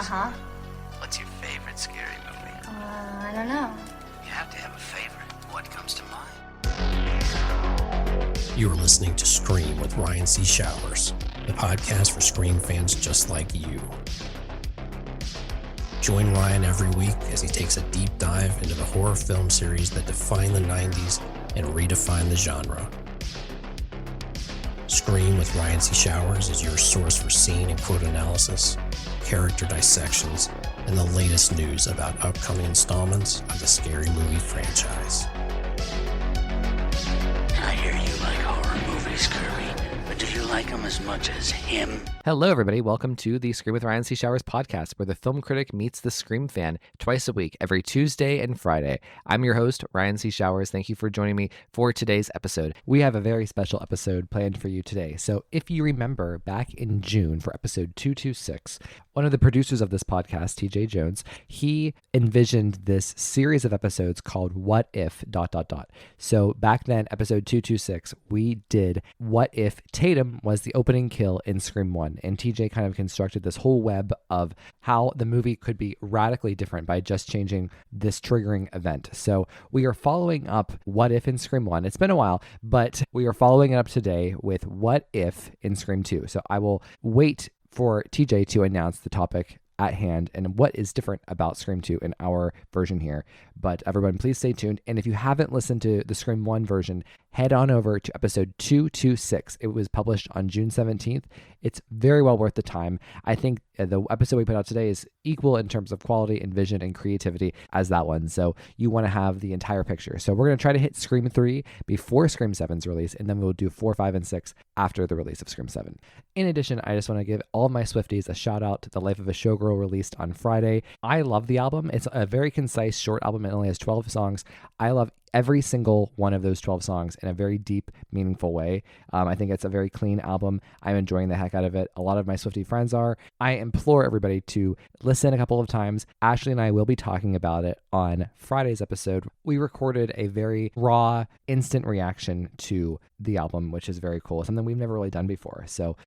Uh-huh. What's your favorite scary movie? I don't know. You have to have a favorite. What comes to mind? You are listening to Scream with Ryan C. Showers, the podcast for Scream fans just like you. Join Ryan every week as he takes a deep dive into the horror film series that defined the 90s and redefined the genre. Scream with Ryan C. Showers is your source for scene and quote analysis, character dissections, and the latest news about upcoming installments of the Scary Movie franchise. I hear you like horror movies, Kirby, but do you like them as much as him? Hello, everybody. Welcome to the Scream with Ryan C. Showers podcast, where the film critic meets the Scream fan twice a week, every Tuesday and Friday. I'm your host, Ryan C. Showers. Thank you for joining me for today's episode. We have a very special episode planned for you today. So if you remember back in June for episode 226, one of the producers of this podcast, TJ Jones, he envisioned this series of episodes called What If... So back then, episode 226, we did What If Tatum was the opening kill in Scream 1. And TJ kind of constructed this whole web of how the movie could be radically different by just changing this triggering event. So we are following up What If in Scream 1. It's been a while, but we are following it up today with What If in Scream 2. So I will wait for TJ to announce the topic at hand and what is different about Scream 2 in our version here. But everyone, please stay tuned. And if you haven't listened to the Scream 1 version, head on over to episode 226. It was published on June 17th. It's very well worth the time. I think the episode we put out today is equal in terms of quality and vision and creativity as that one. So you want to have the entire picture. So we're going to try to hit Scream 3 before Scream 7's release, and then we'll do 4, 5, and 6 after the release of Scream 7. In addition, I just want to give all my Swifties a shout out to The Life of a Showgirl released on Friday. I love the album. It's a very concise, short album. It only has 12 songs. I love every single one of those 12 songs in a very deep, meaningful way. I think it's a very clean album. I'm enjoying the heck out of it. A lot of my Swiftie friends are. I implore everybody to listen a couple of times. Ashley and I will be talking about it on Friday's episode. We recorded a very raw, instant reaction to the album, which is very cool. Something we've never really done before. So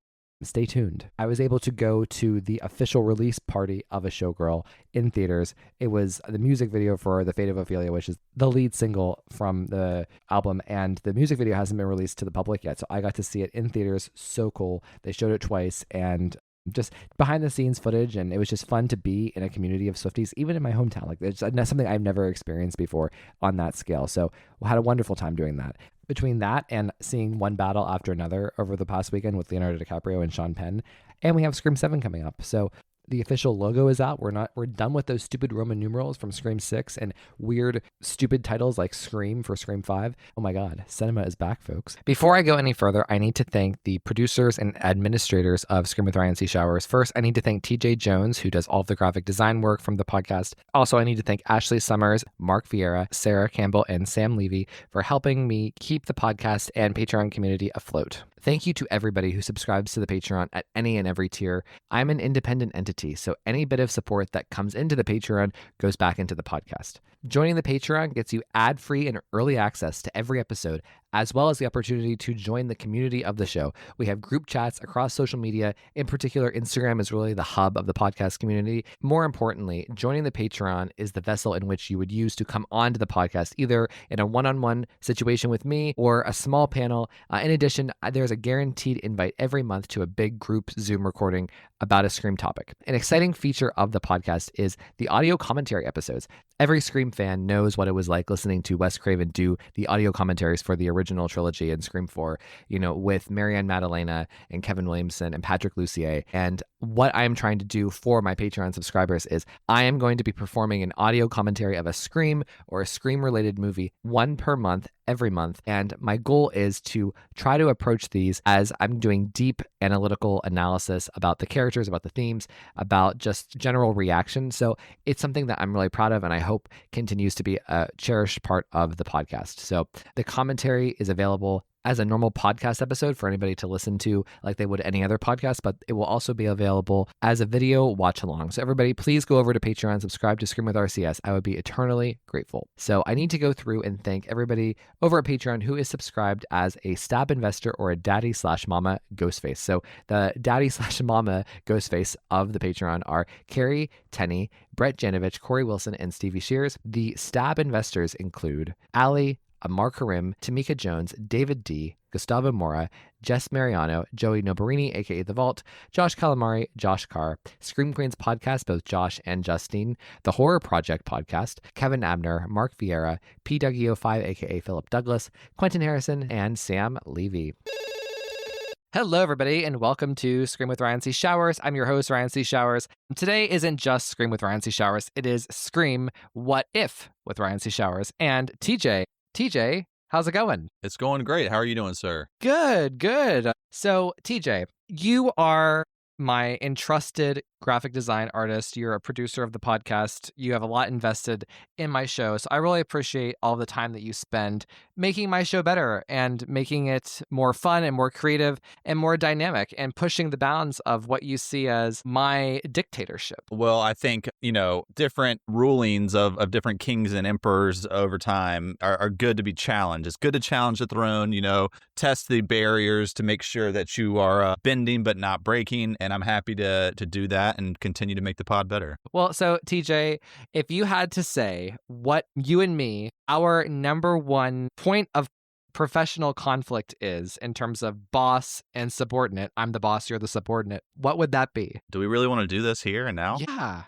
stay tuned. I was able to go to the official release party of A Showgirl in theaters. It was the music video for The Fate of Ophelia, which is the lead single from the album, and the music video hasn't been released to the public yet, so I got to see it in theaters. So cool. They showed it twice, and just behind the scenes footage, and it was just fun to be in a community of Swifties, even in my hometown. Like, it's something I've never experienced before on that scale. So we had a wonderful time doing that. Between that and seeing one battle after another over the past weekend with Leonardo DiCaprio and Sean Penn, and we have Scream 7 coming up. So the official logo is out. We're done with those stupid Roman numerals from Scream 6 and weird, stupid titles like Scream for Scream 5. Oh my God, cinema is back, folks. Before I go any further, I need to thank the producers and administrators of Scream with Ryan C. Showers. First, I need to thank TJ Jones, who does all of the graphic design work from the podcast. Also, I need to thank Ashley Summers, Mark Vieira, Sarah Campbell, and Sam Levy for helping me keep the podcast and Patreon community afloat. Thank you to everybody who subscribes to the Patreon at any and every tier. I'm an independent entity, so any bit of support that comes into the Patreon goes back into the podcast. Joining the Patreon gets you ad-free and early access to every episode, as well as the opportunity to join the community of the show. We have group chats across social media. In particular, Instagram is really the hub of the podcast community. More importantly, joining the Patreon is the vessel in which you would use to come onto the podcast, either in a one-on-one situation with me or a small panel. In addition, there's a guaranteed invite every month to a big group Zoom recording about a Scream topic. An exciting feature of the podcast is the audio commentary episodes. Every Scream fan knows what it was like listening to Wes Craven do the audio commentaries for the original trilogy in Scream 4, with Marianne Madalena and Kevin Williamson and Patrick Lussier. And what I'm trying to do for my Patreon subscribers is I am going to be performing an audio commentary of a Scream or a Scream-related movie, one per month, every month. And my goal is to try to approach these as I'm doing deep analytical analysis about the characters, about the themes, about just general reaction. So it's something that I'm really proud of, and I hope continues to be a cherished part of the podcast. So the commentary is available as a normal podcast episode for anybody to listen to like they would any other podcast, but it will also be available as a video watch along. So everybody, please go over to Patreon, subscribe to Scream with RCS. I would be eternally grateful. So I need to go through and thank everybody over at Patreon who is subscribed as a stab investor or a daddy/mama Ghostface. So the daddy/mama Ghostface of the Patreon are Carrie Tenney, Brett Janovich, Corey Wilson, and Stevie Shears. The stab investors include Hallie, Mark Harim, Tamika Jones, David D., Gustavo Mora, Jess Mariano, Joey Nobarini, aka The Vault, Josh Calamari, Josh Carr, Scream Queens podcast, both Josh and Justine, The Horror Project podcast, Kevin Abner, Mark Vieira, PWO5, aka Philip Douglas, Quentin Harrison, and Sam Levy. Hello, everybody, and welcome to Scream with Ryan C. Showers. I'm your host, Ryan C. Showers. Today isn't just Scream with Ryan C. Showers. It is Scream What If with Ryan C. Showers and TJ, how's it going? It's going great. How are you doing, sir? Good. So, TJ, you are my entrusted graphic design artist. You're a producer of the podcast. You have a lot invested in my show. So I really appreciate all the time that you spend making my show better and making it more fun and more creative and more dynamic and pushing the bounds of what you see as my dictatorship. Well, I think, different rulings of different kings and emperors over time are good to be challenged. It's good to challenge the throne, test the barriers to make sure that you are bending but not breaking. And I'm happy to do that and continue to make the pod better. Well, so TJ, if you had to say what you and me, our number one point of professional conflict is in terms of boss and subordinate, I'm the boss, you're the subordinate, what would that be? Do we really want to do this here and now?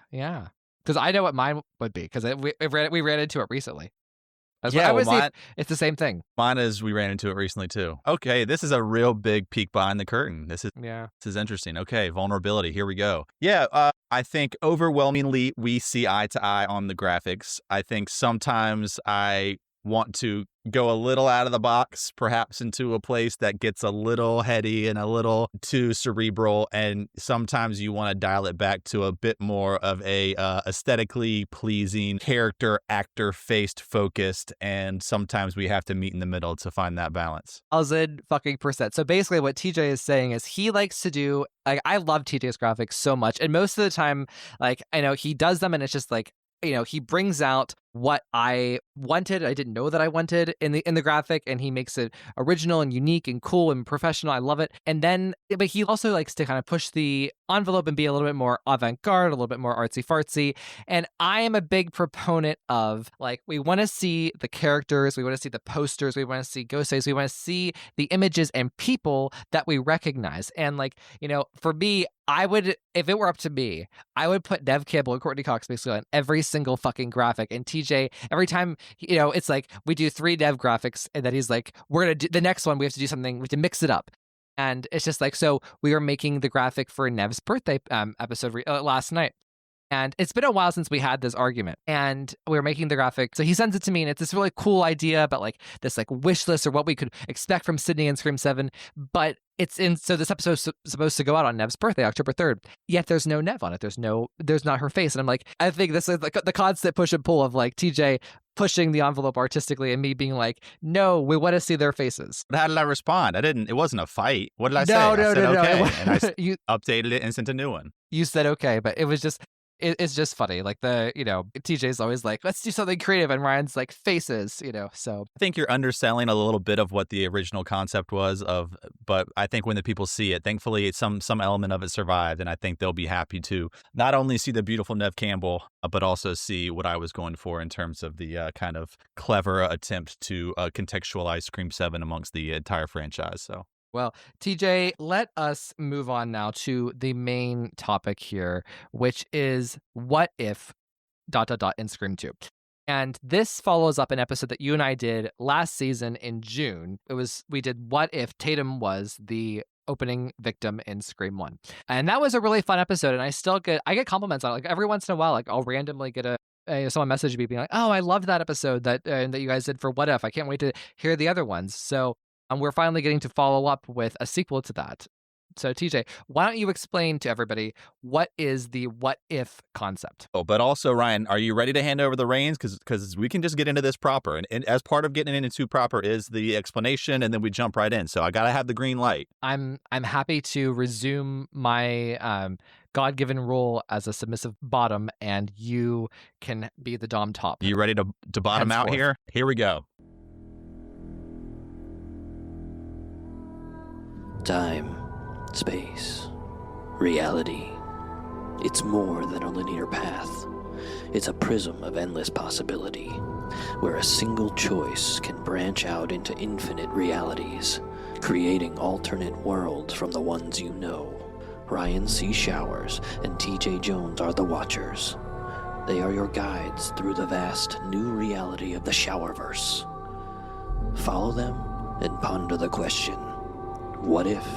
Yeah. Because I know what mine would be, because we ran into it recently. It's the same thing. Mine is we ran into it recently too. Okay, this is a real big peek behind the curtain. This is interesting. Okay, vulnerability. Here we go. Yeah, I think overwhelmingly we see eye to eye on the graphics. I think sometimes I want to go a little out of the box, perhaps into a place that gets a little heady and a little too cerebral, and sometimes you want to dial it back to a bit more of a aesthetically pleasing character actor faced focused, and sometimes we have to meet in the middle to find that balance. 1,000%. So basically what TJ is saying is he likes to do, like, I love TJ's graphics so much, and most of the time, like, I know he does them and it's just like, he brings out what I wanted. I didn't know that I wanted in the graphic, and he makes it original and unique and cool and professional. I love it. And then, but he also likes to kind of push the envelope and be a little bit more avant-garde, a little bit more artsy-fartsy. And I am a big proponent of, like, we want to see the characters, we want to see the posters, we want to see Ghostface, we want to see the images and people that we recognize. And, like, for me, I would, if it were up to me, I would put Nev Campbell and Courtney Cox basically on every single fucking graphic. And TJ, every time, it's like we do 3 Nev graphics and then he's like, we're going to do the next one. We have to do something. We have to mix it up. And it's just like, so we were making the graphic for Nev's birthday episode last night. And it's been a while since we had this argument, and we were making the graphic. So he sends it to me, and it's this really cool idea about like this like wish list or what we could expect from Sidney and Scream 7. But so this episode's supposed to go out on Nev's birthday, October 3rd. Yet there's no Nev on it. There's not her face. And I'm like, I think this is like the constant push and pull of like TJ pushing the envelope artistically and me being like, no, we want to see their faces. But how did I respond? It wasn't a fight. What did I say? No. Okay. And I updated it and sent a new one. You said okay, but it was just, it's just funny. Like TJ's always like, let's do something creative. And Ryan's like, faces, so. I think you're underselling a little bit of what the original concept was but I think when the people see it, thankfully some element of it survived. And I think they'll be happy to not only see the beautiful Nev Campbell, but also see what I was going for in terms of the kind of clever attempt to contextualize Scream 7 amongst the entire franchise. So. Well, TJ, let us move on now to the main topic here, which is what if ... in Scream 2. And this follows up an episode that you and I did last season in June. We did what if Tatum was the opening victim in Scream 1. And that was a really fun episode, and I get compliments on it. Like every once in a while, like I'll randomly get someone message me being like, "Oh, I loved that episode that you guys did for What If. I can't wait to hear the other ones." So we're finally getting to follow up with a sequel to that. So TJ, why don't you explain to everybody what is the what if concept? Oh, but also, Ryan, are you ready to hand over the reins? Because we can just get into this proper. And as part of getting into proper is the explanation, and then we jump right in. So I got to have the green light. I'm happy to resume my God-given role as a submissive bottom, and you can be the dom top. You ready to bottom out here? Here we go. Time, space, reality. It's more than a linear path. It's a prism of endless possibility, where a single choice can branch out into infinite realities, creating alternate worlds from the ones you know. Ryan C. Showers and TJ Jones are the Watchers. They are your guides through the vast new reality of the Showerverse. Follow them and ponder the question, what if?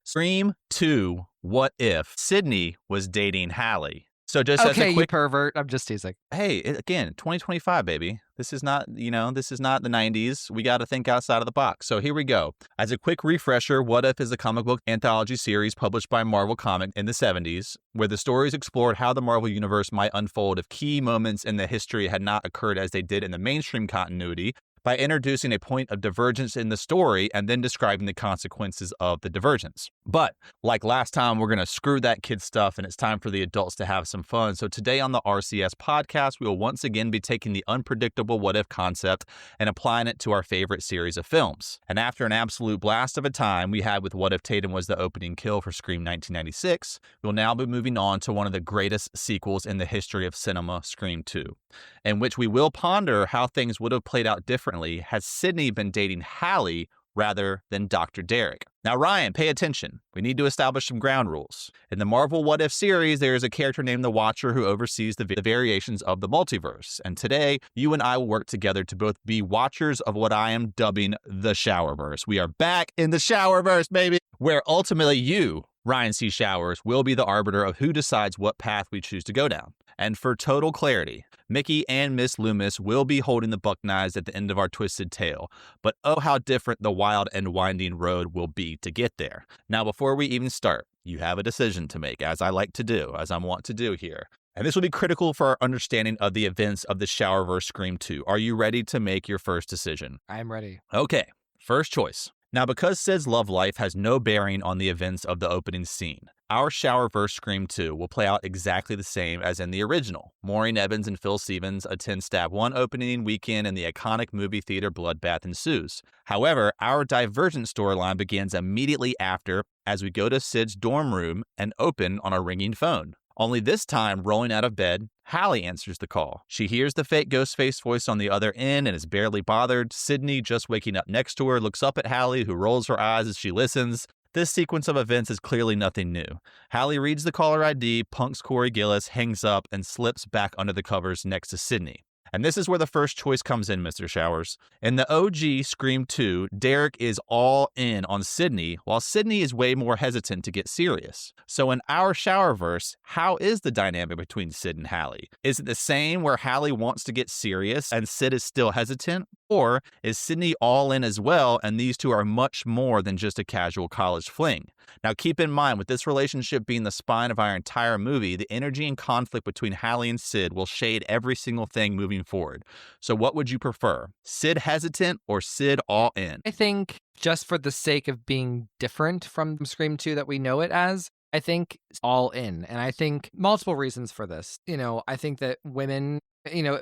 Scream 2, What If? Sidney was dating Hallie. So just okay, as a quick... you pervert. I'm just teasing. Hey, again, 2025, baby. This is not, this is not the 90s. We got to think outside of the box. So here we go. As a quick refresher, What If is a comic book anthology series published by Marvel Comics in the 70s, where the stories explored how the Marvel Universe might unfold if key moments in the history had not occurred as they did in the mainstream continuity, by introducing a point of divergence in the story and then describing the consequences of the divergence. But like last time, we're going to screw that kid stuff and it's time for the adults to have some fun. So today on the RCS podcast, we will once again be taking the unpredictable what if concept and applying it to our favorite series of films. And after an absolute blast of a time we had with What If Tatum Was the Opening Kill for Scream 1996, we'll now be moving on to one of the greatest sequels in the history of cinema, Scream 2, in which we will ponder how things would have played out differently had Sidney been dating Hallie rather than Dr. Derek. Now, Ryan, pay attention. We need to establish some ground rules. In the Marvel What If series, there is a character named the Watcher who oversees the variations of the multiverse. And today, you and I will work together to both be watchers of what I am dubbing the Showerverse. We are back in the Showerverse, baby, where ultimately you, Ryan C. Showers, will be the arbiter of who decides what path we choose to go down. And for total clarity, Mickey and Miss Loomis will be holding the buck knives at the end of our twisted tale, but oh how different the wild and winding road will be to get there. Now, before we even start, you have a decision to make, as I like to do, as I want to do here. And this will be critical for our understanding of the events of the Showerverse Scream 2. Are you ready to make your first decision? I'm ready. Okay, first choice. Now, because Sid's love life has no bearing on the events of the opening scene, our Showerverse Scream 2 will play out exactly the same as in the original. Maureen Evans and Phil Stevens attend Stab 1 opening weekend and the iconic movie theater bloodbath ensues. However, our divergent storyline begins immediately after as we go to Sid's dorm room and open on a ringing phone. Only this time, rolling out of bed, Hallie answers the call. She hears the fake Ghostface voice on the other end and is barely bothered. Sidney, just waking up next to her, looks up at Hallie, who rolls her eyes as she listens. This sequence of events is clearly nothing new. Hallie reads the caller ID, punks Corey Gillis, hangs up, and slips back under the covers next to Sidney. And this is where the first choice comes in, Mr. Showers. In the OG Scream 2, Derek is all in on Sidney, while Sidney is way more hesitant to get serious. So in our Showerverse, how is the dynamic between Sid and Hallie? Is it the same where Hallie wants to get serious and Sid is still hesitant? Or is Sidney all in as well and these two are much more than just a casual college fling? Now keep in mind, with this relationship being the spine of our entire movie, the energy and conflict between Hallie and Sid will shade every single thing moving forward. So what would you prefer? Sid hesitant or Sid all in? I think just for the sake of being different from Scream 2 that we know it as, I think all in. And I think multiple reasons for this. I think that women,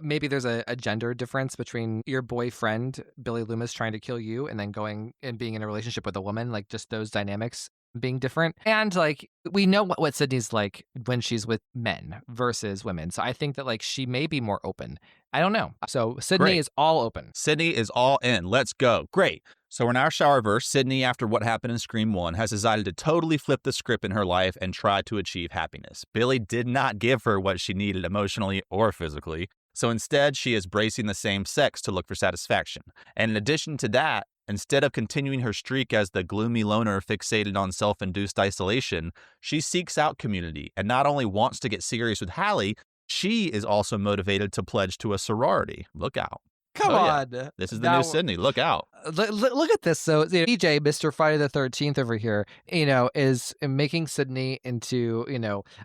maybe there's a gender difference between your boyfriend, Billy Loomis, trying to kill you and then going and being in a relationship with a woman, like just those dynamics being different. And like, we know what Sidney's like when she's with men versus women. So I think that like she may be more open. I don't know. So Sidney is all open. Sidney is all in. Let's go. Great. So in our Showerverse, Sidney, after what happened in Scream 1, has decided to totally flip the script in her life and try to achieve happiness. Billy did not give her what she needed emotionally or physically. So instead, she is bracing the same sex to look for satisfaction. And in addition to that, instead of continuing her streak as the gloomy loner fixated on self-induced isolation, she seeks out community and not only wants to get serious with Hallie, She is also motivated to pledge to a sorority. Look out. Come on. This is the new Sidney. Look out. Look at this. So, DJ, Mr. Friday the 13th over here, is making Sidney into,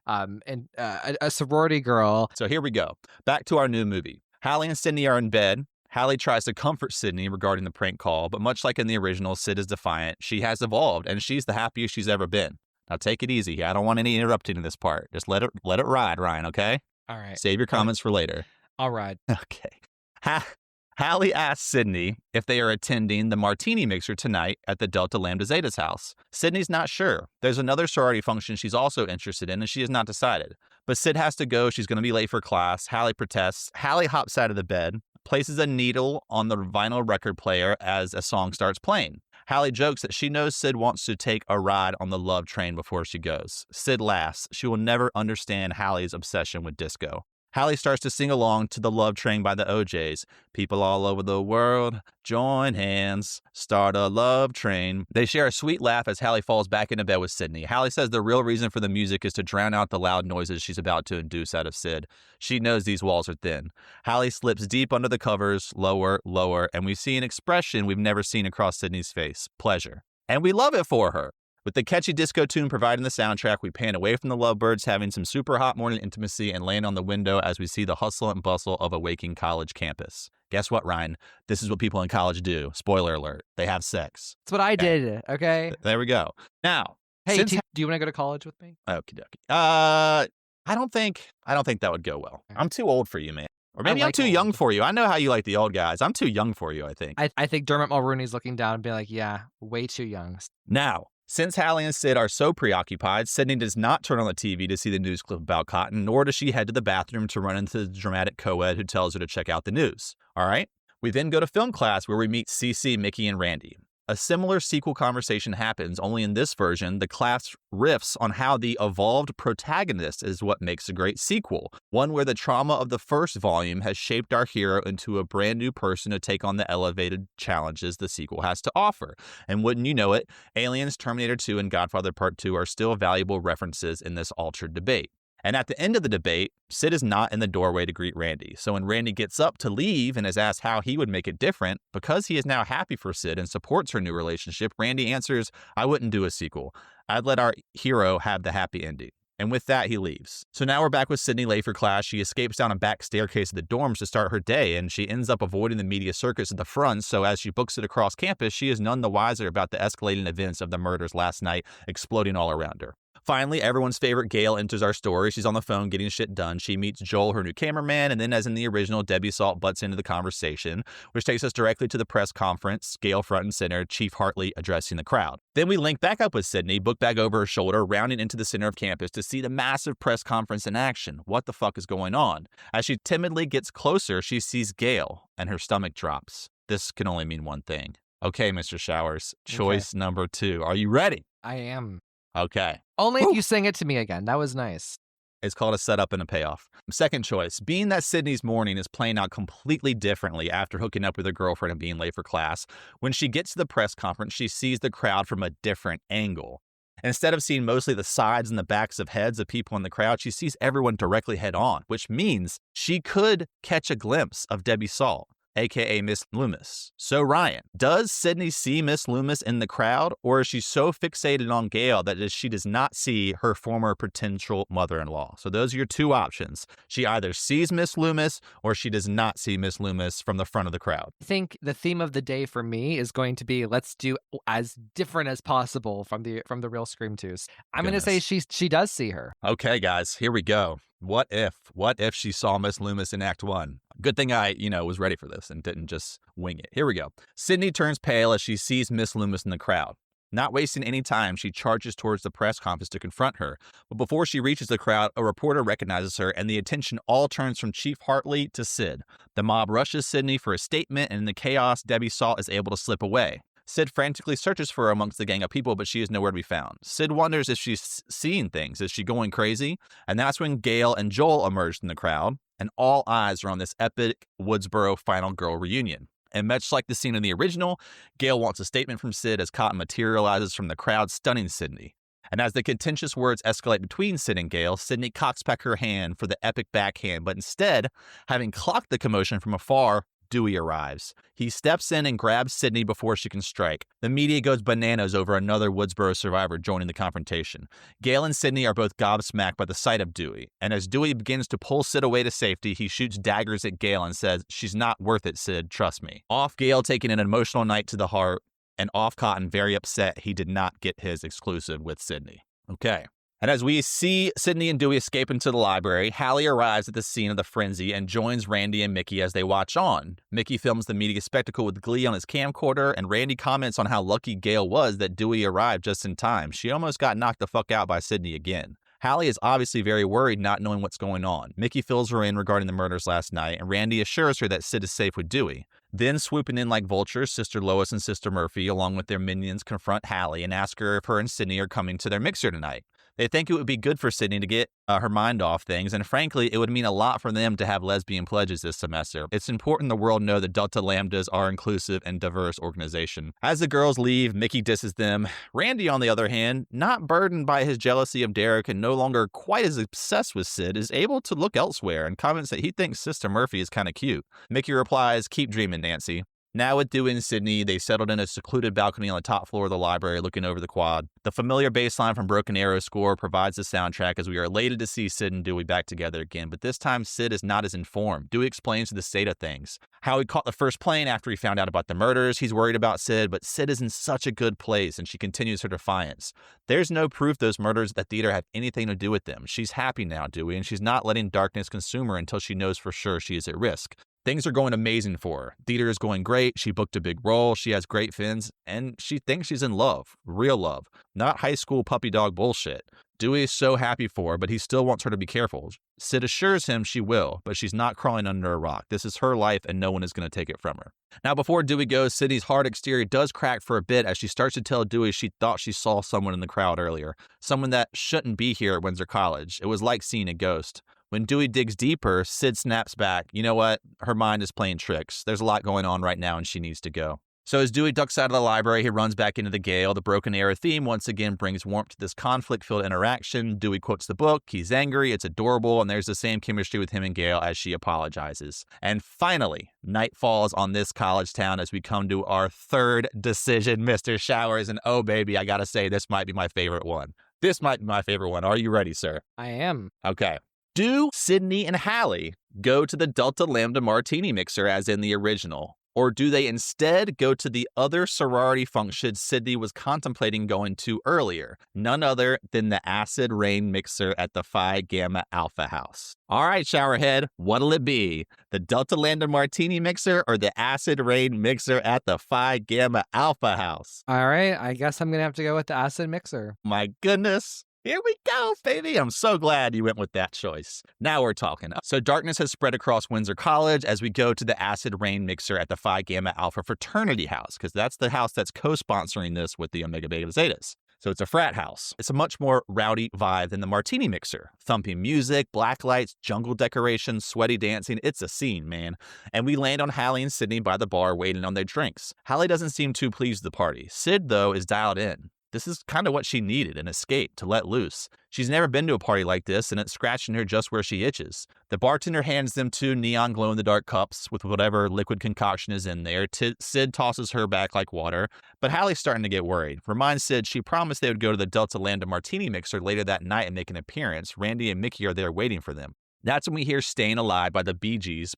a sorority girl. So here we go. Back to our new movie. Hallie and Sidney are in bed. Hallie tries to comfort Sidney regarding the prank call, but much like in the original, Sid is defiant. She has evolved, and she's the happiest she's ever been. Now take it easy. I don't want any interrupting in this part. Just let it ride, Ryan, okay? All right. Save your comments for later. All right. Okay. Hallie asks Sidney if they are attending the martini mixer tonight at the Delta Lambda Zeta's house. Sidney's not sure. There's another sorority function she's also interested in, and she has not decided. But Sid has to go. She's going to be late for class. Hallie protests. Hallie hops out of the bed, places a needle on the vinyl record player as a song starts playing. Hallie jokes that she knows Sid wants to take a ride on the love train before she goes. Sid laughs. She will never understand Hallie's obsession with disco. Hallie starts to sing along to The Love Train by the OJs. People all over the world, join hands, start a love train. They share a sweet laugh as Hallie falls back into bed with Sidney. Hallie says the real reason for the music is to drown out the loud noises she's about to induce out of Sid. She knows these walls are thin. Hallie slips deep under the covers, lower, and we see an expression we've never seen across Sidney's face, pleasure. And we love it for her. With the catchy disco tune providing the soundtrack, we pan away from the lovebirds having some super hot morning intimacy and land on the window as we see the hustle and bustle of a waking college campus. Guess what, Ryan? This is what people in college do. Spoiler alert. They have sex. That's what I did, okay? There we go. Now, hey, do you want to go to college with me? Okie dokie. I don't think that would go well. I'm too old for you, man. Or maybe I'm too young for you. I know how you like the old guys. I'm too young for you, I think. I think Dermot Mulrooney's looking down and be like, yeah, way too young. Now, since Hallie and Sid are so preoccupied, Sidney does not turn on the TV to see the news clip about Cotton, nor does she head to the bathroom to run into the dramatic co-ed who tells her to check out the news. All right? We then go to film class where we meet Cece, Mickey, and Randy. A similar sequel conversation happens, only in this version, the class riffs on how the evolved protagonist is what makes a great sequel, one where the trauma of the first volume has shaped our hero into a brand new person to take on the elevated challenges the sequel has to offer. And wouldn't you know it, Aliens, Terminator 2, and Godfather Part 2 are still valuable references in this altered debate. And at the end of the debate, Sid is not in the doorway to greet Randy. So when Randy gets up to leave and is asked how he would make it different, because he is now happy for Sid and supports her new relationship, Randy answers, I wouldn't do a sequel. I'd let our hero have the happy ending. And with that, he leaves. So now we're back with Sidney late for class. She escapes down a back staircase of the dorms to start her day, and she ends up avoiding the media circus at the front. So as she books it across campus, she is none the wiser about the escalating events of the murders last night exploding all around her. Finally, everyone's favorite Gail enters our story. She's on the phone getting shit done. She meets Joel, her new cameraman, and then as in the original, Debbie Salt butts into the conversation, which takes us directly to the press conference, Gail front and center, Chief Hartley addressing the crowd. Then we link back up with Sidney, book bag over her shoulder, rounding into the center of campus to see the massive press conference in action. What the fuck is going on? As she timidly gets closer, she sees Gail, and her stomach drops. This can only mean one thing. Okay, Mr. Showers, choice number 2. Are you ready? I am. Okay. Only if you sing it to me again. That was nice. It's called a setup and a payoff. Second choice, being that Sidney's morning is playing out completely differently after hooking up with her girlfriend and being late for class, when she gets to the press conference, she sees the crowd from a different angle. Instead of seeing mostly the sides and the backs of heads of people in the crowd, she sees everyone directly head on, which means she could catch a glimpse of Debbie Salt, a.k.a. Miss Loomis. So Ryan, does Sidney see Miss Loomis in the crowd, or is she so fixated on Gail that she does not see her former potential mother-in-law? So those are your two options. She either sees Miss Loomis or she does not see Miss Loomis from the front of the crowd. I think the theme of the day for me is going to be let's do as different as possible from the real Scream 2s. I'm going to say she does see her. Okay, guys, here we go. What if she saw Miss Loomis in Act 1? Good thing I, was ready for this and didn't just wing it. Here we go. Sidney turns pale as she sees Miss Loomis in the crowd. Not wasting any time, she charges towards the press conference to confront her. But before she reaches the crowd, a reporter recognizes her, and the attention all turns from Chief Hartley to Sid. The mob rushes Sidney for a statement, and in the chaos, Debbie Salt is able to slip away. Sid frantically searches for her amongst the gang of people, but she is nowhere to be found. Sid wonders if she's seeing things. Is she going crazy? And that's when Gail and Joel emerged in the crowd, and all eyes are on this epic Woodsboro final girl reunion. And much like the scene in the original, Gail wants a statement from Sid as Cotton materializes from the crowd, stunning Sidney. And as the contentious words escalate between Sid and Gale, Sidney cocks back her hand for the epic backhand, but instead, having clocked the commotion from afar, Dewey arrives. He steps in and grabs Sidney before she can strike. The media goes bananas over another Woodsboro survivor joining the confrontation. Gale and Sidney are both gobsmacked by the sight of Dewey, and as Dewey begins to pull Sid away to safety, he shoots daggers at Gale and says, "She's not worth it, Sid, trust me." Off Gale taking an emotional night to the heart, and off Cotton very upset he did not get his exclusive with Sidney. Okay. And as we see Sidney and Dewey escape into the library, Hallie arrives at the scene of the frenzy and joins Randy and Mickey as they watch on. Mickey films the media spectacle with glee on his camcorder, and Randy comments on how lucky Gale was that Dewey arrived just in time. She almost got knocked the fuck out by Sidney again. Hallie is obviously very worried, not knowing what's going on. Mickey fills her in regarding the murders last night, and Randy assures her that Sid is safe with Dewey. Then, swooping in like vultures, Sister Lois and Sister Murphy, along with their minions, confront Hallie and ask her if her and Sidney are coming to their mixer tonight. They think it would be good for Sidney to get her mind off things, and frankly, it would mean a lot for them to have lesbian pledges this semester. It's important the world know that Delta Lambdas are inclusive and diverse organization. As the girls leave, Mickey disses them. Randy, on the other hand, not burdened by his jealousy of Derek and no longer quite as obsessed with Sid, is able to look elsewhere and comments that he thinks Sister Murphy is kind of cute. Mickey replies, "Keep dreaming, Nancy." Now with Dewey and Sidney, they settled in a secluded balcony on the top floor of the library looking over the quad. The familiar bass line from Broken Arrow's score provides the soundtrack as we are elated to see Sid and Dewey back together again, but this time Sid is not as informed. Dewey explains the state of things. How he caught the first plane after he found out about the murders. He's worried about Sid, but Sid is in such a good place, and she continues her defiance. There's no proof those murders at the theater have anything to do with them. She's happy now, Dewey, and she's not letting darkness consume her until she knows for sure she is at risk. Things are going amazing for her. Theater is going great. She booked a big role. She has great fins, and she thinks she's in love. Real love. Not high school puppy dog bullshit. Dewey is so happy for her, but he still wants her to be careful. Sid assures him she will, but she's not crawling under a rock. This is her life, and no one is going to take it from her. Now, before Dewey goes, Sidney's hard exterior does crack for a bit as she starts to tell Dewey she thought she saw someone in the crowd earlier. Someone that shouldn't be here at Windsor College. It was like seeing a ghost. When Dewey digs deeper, Sid snaps back. You know what? Her mind is playing tricks. There's a lot going on right now, and she needs to go. So as Dewey ducks out of the library, he runs back into the Gale. The Broken Arrow theme once again brings warmth to this conflict-filled interaction. Dewey quotes the book. He's angry. It's adorable. And there's the same chemistry with him and Gale as she apologizes. And finally, night falls on this college town as we come to our third decision, Mr. Showers. And oh, baby, I got to say, this might be my favorite one. This might be my favorite one. Are you ready, sir? I am. Okay. Do Sidney and Hallie go to the Delta Lambda Martini mixer as in the original? Or do they instead go to the other sorority function Sidney was contemplating going to earlier? None other than the Acid Rain mixer at the Phi Gamma Alpha house. All right, Showerhead, what'll it be? The Delta Lambda Martini mixer or the Acid Rain mixer at the Phi Gamma Alpha house? All right, I guess I'm going to have to go with the Acid mixer. My goodness. Here we go, baby. I'm so glad you went with that choice. Now we're talking. So darkness has spread across Windsor College as we go to the Acid Rain mixer at the Phi Gamma Alpha fraternity house, because that's the house that's co-sponsoring this with the Omega Beta Zetas. So it's a frat house. It's a much more rowdy vibe than the Martini mixer. Thumping music, black lights, jungle decorations, sweaty dancing. It's a scene, man. And we land on Hallie and Sidney by the bar waiting on their drinks. Hallie doesn't seem too pleased with the party. Sid, though, is dialed in. This is kind of what she needed, an escape, to let loose. She's never been to a party like this, and it's scratching her just where she itches. The bartender hands them 2 neon glow-in-the-dark cups with whatever liquid concoction is in there. Sid tosses her back like water, but Hallie's starting to get worried. Reminds Sid she promised they would go to the Delta Lambda Martini mixer later that night and make an appearance. Randy and Mickey are there waiting for them. That's when we hear Staying Alive by the Bee Gees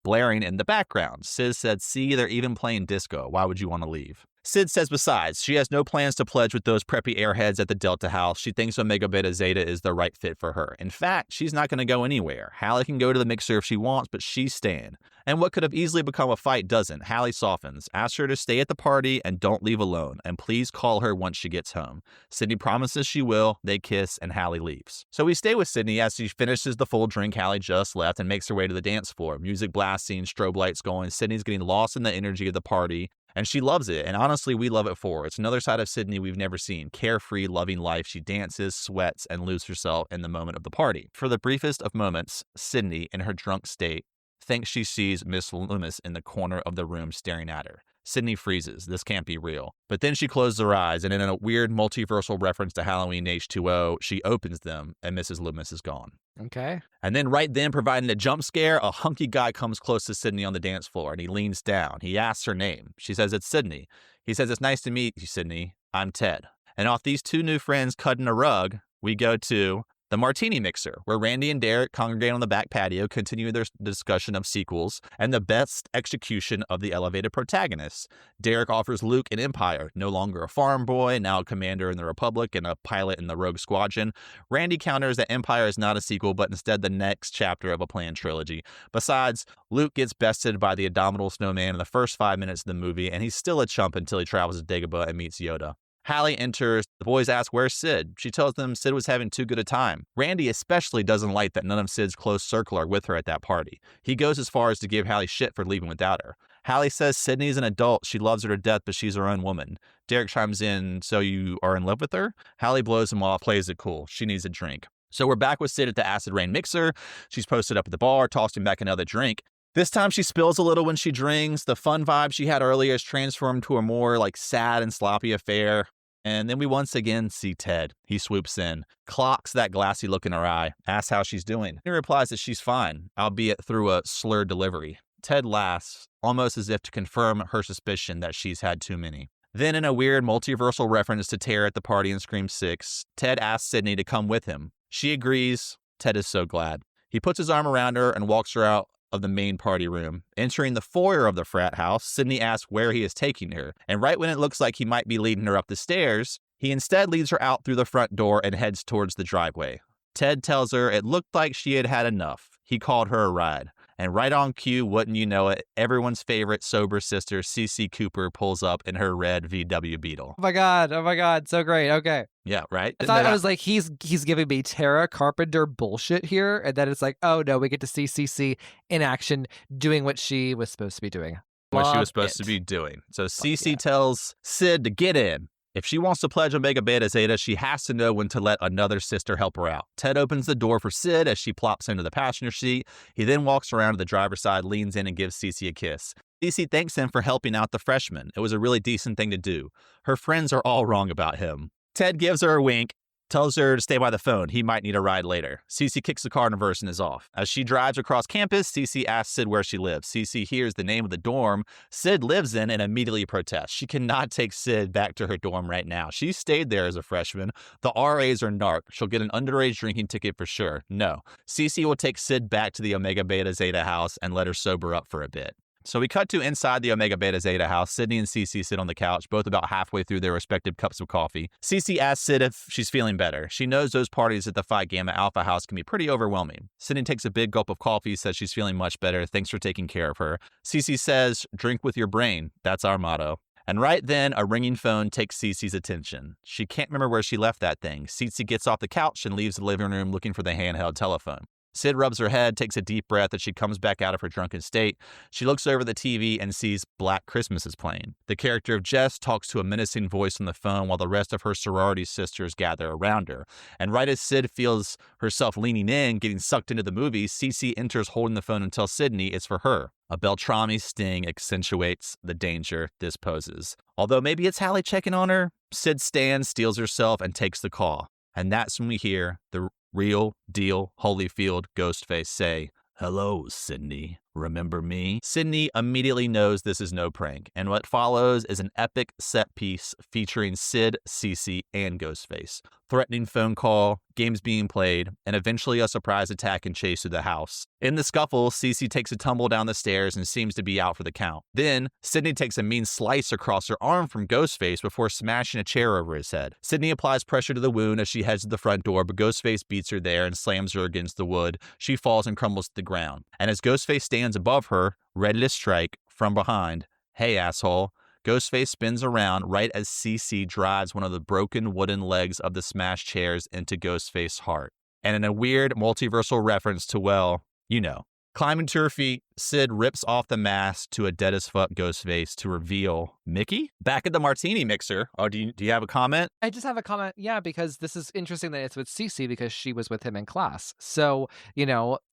blaring in the background. Sid said, "See, they're even playing disco. Why would you want to leave?" Sid says besides, she has no plans to pledge with those preppy airheads at the Delta House. She thinks Omega Beta Zeta is the right fit for her. In fact, she's not going to go anywhere. Hallie can go to the mixer if she wants, but she's staying. And what could have easily become a fight doesn't. Hallie softens, asks her to stay at the party and don't leave alone, and please call her once she gets home. Sidney promises she will, they kiss, and Hallie leaves. So we stay with Sidney as she finishes the full drink Hallie just left and makes her way to the dance floor. Music blasting, strobe lights going, Sidney's getting lost in the energy of the party. And she loves it, and honestly, we love it for her. It's another side of Sidney we've never seen. Carefree, loving life. She dances, sweats, and loses herself in the moment of the party. For the briefest of moments, Sidney, in her drunk state, thinks she sees Miss Loomis in the corner of the room staring at her. Sidney freezes. This can't be real. But then she closes her eyes, and in a weird multiversal reference to Halloween H2O, she opens them, and Mrs. Loomis is gone. Okay. And then right then, providing a jump scare, a hunky guy comes close to Sidney on the dance floor, and he leans down. He asks her name. She says it's Sidney. He says, "It's nice to meet you, Sidney. I'm Ted." And off these two new friends cutting a rug, we go to the Martini Mixer, where Randy and Derek congregate on the back patio, continue their discussion of sequels and the best execution of the elevated protagonists. Derek offers Luke an empire, no longer a farm boy, now a commander in the Republic and a pilot in the Rogue Squadron. Randy counters that Empire is not a sequel, but instead the next chapter of a planned trilogy. Besides, Luke gets bested by the Abominable Snowman in the first 5 minutes of the movie, and he's still a chump until he travels to Dagobah and meets Yoda. Hallie enters. The boys ask, "Where's Sid?" She tells them Sid was having too good a time. Randy especially doesn't like that none of Sid's close circle are with her at that party. He goes as far as to give Hallie shit for leaving without her. Hallie says Sydney's an adult. She loves her to death, but she's her own woman. Derek chimes in, "So you are in love with her?" Hallie blows him off, plays it cool. She needs a drink. So we're back with Sid at the Acid Rain Mixer. She's posted up at the bar, tossed him back another drink. This time she spills a little when she drinks. The fun vibe she had earlier is transformed to a more sad and sloppy affair. And then we once again see Ted. He swoops in, clocks that glassy look in her eye, asks how she's doing. He replies that she's fine, albeit through a slurred delivery. Ted laughs, almost as if to confirm her suspicion that she's had too many. Then in a weird multiversal reference to Terror at the Party in Scream 6, Ted asks Sidney to come with him. She agrees. Ted is so glad. He puts his arm around her and walks her out of the main party room. Entering the foyer of the frat house, Sidney asks where he is taking her, and right when it looks like he might be leading her up the stairs, he instead leads her out through the front door and heads towards the driveway. Ted tells her it looked like she had had enough. He called her a ride. And right on cue, wouldn't you know it, everyone's favorite sober sister, CC Cooper, pulls up in her red VW Beetle. Oh my God, so great, okay. Yeah, right? I thought I was like, he's giving me Tara Carpenter bullshit here, and then it's like, oh no, we get to see CC in action doing what she was supposed to be doing. What she was supposed to be doing. So CC tells Sid to get in. If she wants to pledge Omega Beta Zeta, she has to know when to let another sister help her out. Ted opens the door for Sid as she plops into the passenger seat. He then walks around to the driver's side, leans in, and gives Cece a kiss. Cece thanks him for helping out the freshman. It was a really decent thing to do. Her friends are all wrong about him. Ted gives her a wink, tells her to stay by the phone. He might need a ride later. Cece kicks the car in reverse and is off. As she drives across campus, Cece asks Sid where she lives. Cece hears the name of the dorm Sid lives in and immediately protests. She cannot take Sid back to her dorm right now. She stayed there as a freshman. The RAs are narc. She'll get an underage drinking ticket for sure. No. Cece will take Sid back to the Omega Beta Zeta house and let her sober up for a bit. So we cut to inside the Omega Beta Zeta house. Sidney and Cece sit on the couch, both about halfway through their respective cups of coffee. Cece asks Sid if she's feeling better. She knows those parties at the Phi Gamma Alpha house can be pretty overwhelming. Sidney takes a big gulp of coffee, says she's feeling much better. Thanks for taking care of her. Cece says, "Drink with your brain." That's our motto. And right then, a ringing phone takes Cece's attention. She can't remember where she left that thing. Cece gets off the couch and leaves the living room looking for the handheld telephone. Sid rubs her head, takes a deep breath as she comes back out of her drunken state. She looks over the TV and sees Black Christmas is playing. The character of Jess talks to a menacing voice on the phone while the rest of her sorority sisters gather around her. And right as Sid feels herself leaning in, getting sucked into the movie, Cece enters holding the phone and tells Sidney it's for her. A Beltrami sting accentuates the danger this poses. Although maybe it's Hallie checking on her, Sid stands, steels herself, and takes the call. And that's when we hear the real deal Holyfield Ghostface say, "Hello, Sidney. Remember me?" Sidney immediately knows this is no prank, and what follows is an epic set piece featuring Sid, Cece, and Ghostface. Threatening phone call, games being played, and eventually a surprise attack and chase through the house. In the scuffle, Cece takes a tumble down the stairs and seems to be out for the count. Then, Sidney takes a mean slice across her arm from Ghostface before smashing a chair over his head. Sidney applies pressure to the wound as she heads to the front door, but Ghostface beats her there and slams her against the wood. She falls and crumbles to the ground. And as Ghostface stands above her, ready to strike from behind, "Hey, asshole," Ghostface spins around right as Cece drives one of the broken wooden legs of the smashed chairs into Ghostface's heart. And in a weird multiversal reference to, well, you know, Climbing to her feet, Sid rips off the mask to a dead-as-fuck ghost face to reveal Mickey? Back at the martini mixer. Oh, do you have a comment? I just have a comment, yeah, because this is interesting that it's with Cece because she was with him in class. So,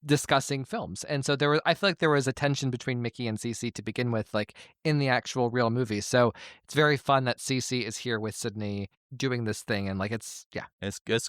discussing films. And so I feel like there was a tension between Mickey and Cece to begin with, like in the actual real movie. So it's very fun that Cece is here with Sidney doing this thing. And it's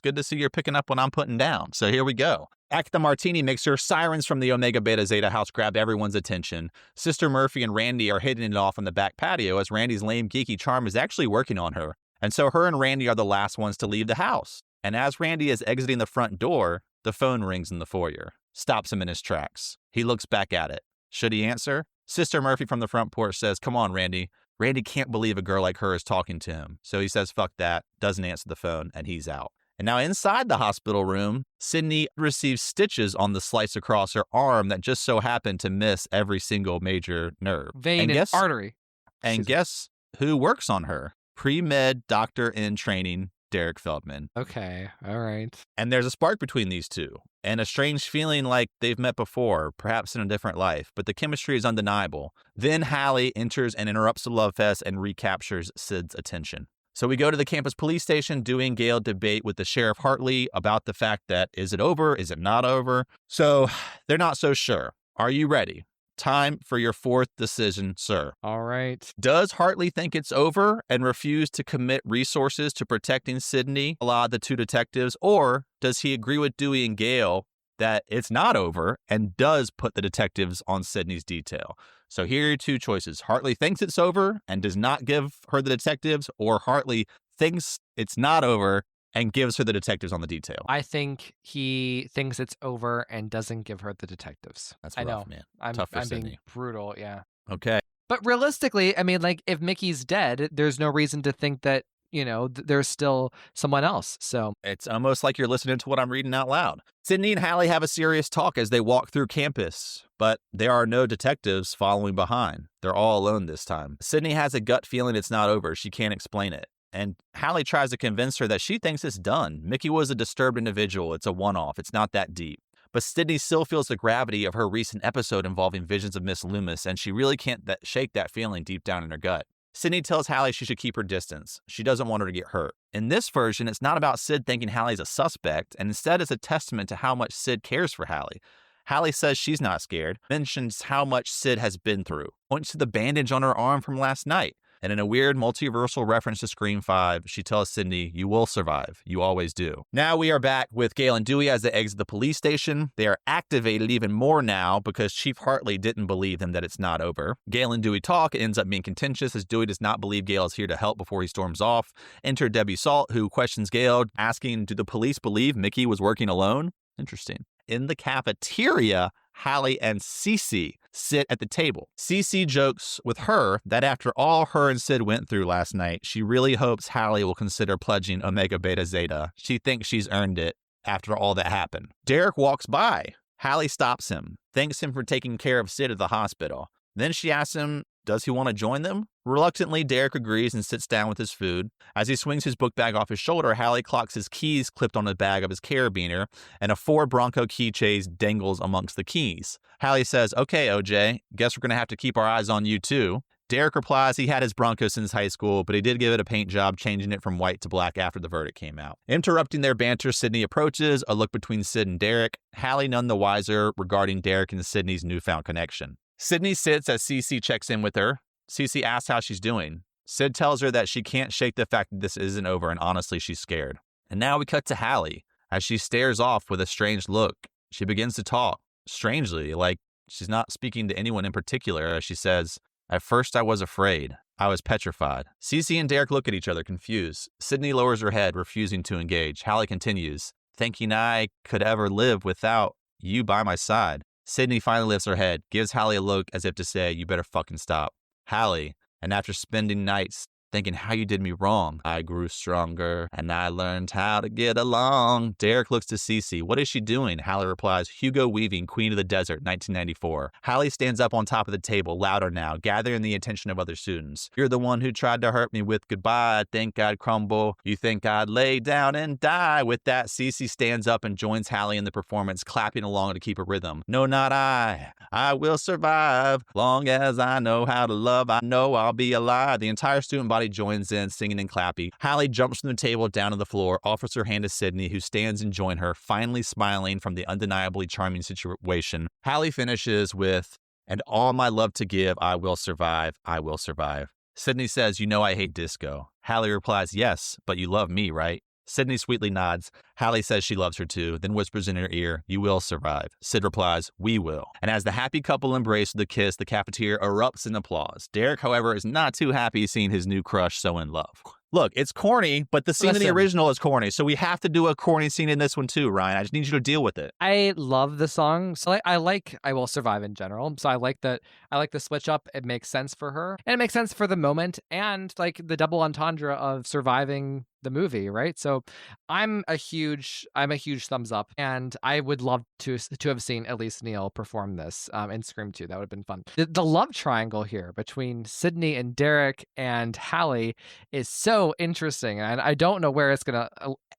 good to see you're picking up what I'm putting down. So here we go. At the martini mixer, sirens from the Omega Beta Zeta house grab everyone's attention. Sister Murphy and Randy are hitting it off on the back patio as Randy's lame geeky charm is actually working on her. And so her and Randy are the last ones to leave the house. And as Randy is exiting the front door, the phone rings in the foyer. Stops him in his tracks. He looks back at it. Should he answer? Sister Murphy from the front porch says, "Come on, Randy." Randy can't believe a girl like her is talking to him. So he says, "Fuck that," doesn't answer the phone, and he's out. And now inside the hospital room, Sidney receives stitches on the slice across her arm that just so happened to miss every single major nerve. Vein and artery. And guess who works on her? Pre-med doctor in training, Derek Feldman. Okay, all right. And there's a spark between these two, and a strange feeling like they've met before, perhaps in a different life, but the chemistry is undeniable. Then Hallie enters and interrupts the love fest and recaptures Sid's attention. So we go to the campus police station. Dewey and Gale debate with the Sheriff Hartley about the fact that, is it over? Is it not over? So they're not so sure. Are you ready? Time for your fourth decision, sir. All right. Does Hartley think it's over and refuse to commit resources to protecting Sidney, a la the two detectives, or does he agree with Dewey and Gale that it's not over and does put the detectives on Sidney's detail? So here are your two choices. Hartley thinks it's over and does not give her the detectives, or Hartley thinks it's not over and gives her the detectives on the detail. I think he thinks it's over and doesn't give her the detectives. That's rough, I know. Man. I'm Tough for being Sidney. brutal, yeah. Okay. But realistically, I mean, if Mickey's dead, there's no reason to think that, there's still someone else. So it's almost like you're listening to what I'm reading out loud. Sidney and Hallie have a serious talk as they walk through campus, but there are no detectives following behind. They're all alone this time. Sidney has a gut feeling it's not over. She can't explain it. And Hallie tries to convince her that she thinks it's done. Mickey was a disturbed individual. It's a one-off. It's not that deep. But Sidney still feels the gravity of her recent episode involving visions of Miss Loomis, and she really can't shake that feeling deep down in her gut. Sidney tells Hallie she should keep her distance. She doesn't want her to get hurt. In this version, it's not about Sid thinking Hallie's a suspect, and instead it's a testament to how much Sid cares for Hallie. Hallie says she's not scared, mentions how much Sid has been through, points to the bandage on her arm from last night. And in a weird multiversal reference to Scream 5, she tells Sidney, "You will survive. You always do." Now we are back with Gale and Dewey as they exit the police station. They are activated even more now because Chief Hartley didn't believe them that it's not over. Gale and Dewey talk. It ends up being contentious as Dewey does not believe Gale is here to help before he storms off. Enter Debbie Salt, who questions Gale, asking, do the police believe Mickey was working alone? Interesting. In the cafeteria, Hallie and Cece sit at the table. Cece jokes with her that after all her and Sid went through last night, she really hopes Hallie will consider pledging Omega Beta Zeta. She thinks she's earned it after all that happened. Derek walks by. Hallie stops him, thanks him for taking care of Sid at the hospital. Then she asks him, does he want to join them? Reluctantly, Derek agrees and sits down with his food. As he swings his book bag off his shoulder, Hallie clocks his keys clipped on the bag of his carabiner, and a Ford Bronco keychain dangles amongst the keys. Hallie says, okay, OJ, guess we're going to have to keep our eyes on you too. Derek replies he had his Bronco since high school, but he did give it a paint job, changing it from white to black after the verdict came out. Interrupting their banter, Sidney approaches, a look between Sid and Derek, Hallie none the wiser regarding Derek and Sidney's newfound connection. Sidney sits as Cece checks in with her. Cece asks how she's doing. Sid tells her that she can't shake the fact that this isn't over, and honestly, she's scared. And now we cut to Hallie. As she stares off with a strange look, she begins to talk, strangely, like she's not speaking to anyone in particular, as she says, at first I was afraid. I was petrified. Cece and Derek look at each other, confused. Sidney lowers her head, refusing to engage. Hallie continues, thinking I could ever live without you by my side. Sidney finally lifts her head, gives Hallie a look as if to say, you better fucking stop. Hallie, and after spending nights thinking how you did me wrong. I grew stronger, and I learned how to get along. Derek looks to Cece. What is she doing? Hallie replies, Hugo Weaving, Queen of the Desert, 1994. Hallie stands up on top of the table, louder now, gathering the attention of other students. You're the one who tried to hurt me with goodbye. I think I'd crumble. You think I'd lay down and die. With that, Cece stands up and joins Hallie in the performance, clapping along to keep a rhythm. No, not I. I will survive. Long as I know how to love, I know I'll be alive. The entire student body joins in, singing and clapping. Hallie jumps from the table down to the floor, offers her hand to Sidney, who stands and joins her, finally smiling from the undeniably charming situation. Hallie finishes with, and all my love to give, I will survive. I will survive. Sidney says, you know I hate disco. Hallie replies, yes, but you love me, right? Sidney sweetly nods. Hallie says she loves her too, then whispers in her ear, you will survive. Sid replies, we will. And as the happy couple embrace with a kiss, the cafeteria erupts in applause. Derek, however, is not too happy seeing his new crush so in love. Look, it's corny, but the scene in the original is corny, so we have to do a corny scene in this one too, Ryan. I just need you to deal with it. I love the song. So I like I Will Survive in general. So I like that. I like the switch up. It makes sense for her. And it makes sense for the moment and like the double entendre of surviving the movie, right? So I'm a huge thumbs up, and I would love to have seen Elise Neal perform this in Scream 2. That would have been fun. The love triangle here between Sidney and Derek and Hallie is so interesting, and I don't know where it's gonna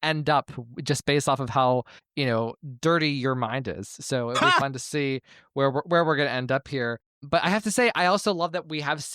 end up just based off of how dirty your mind is. So it'll be fun to see where we're gonna end up here. But I have to say, I also love that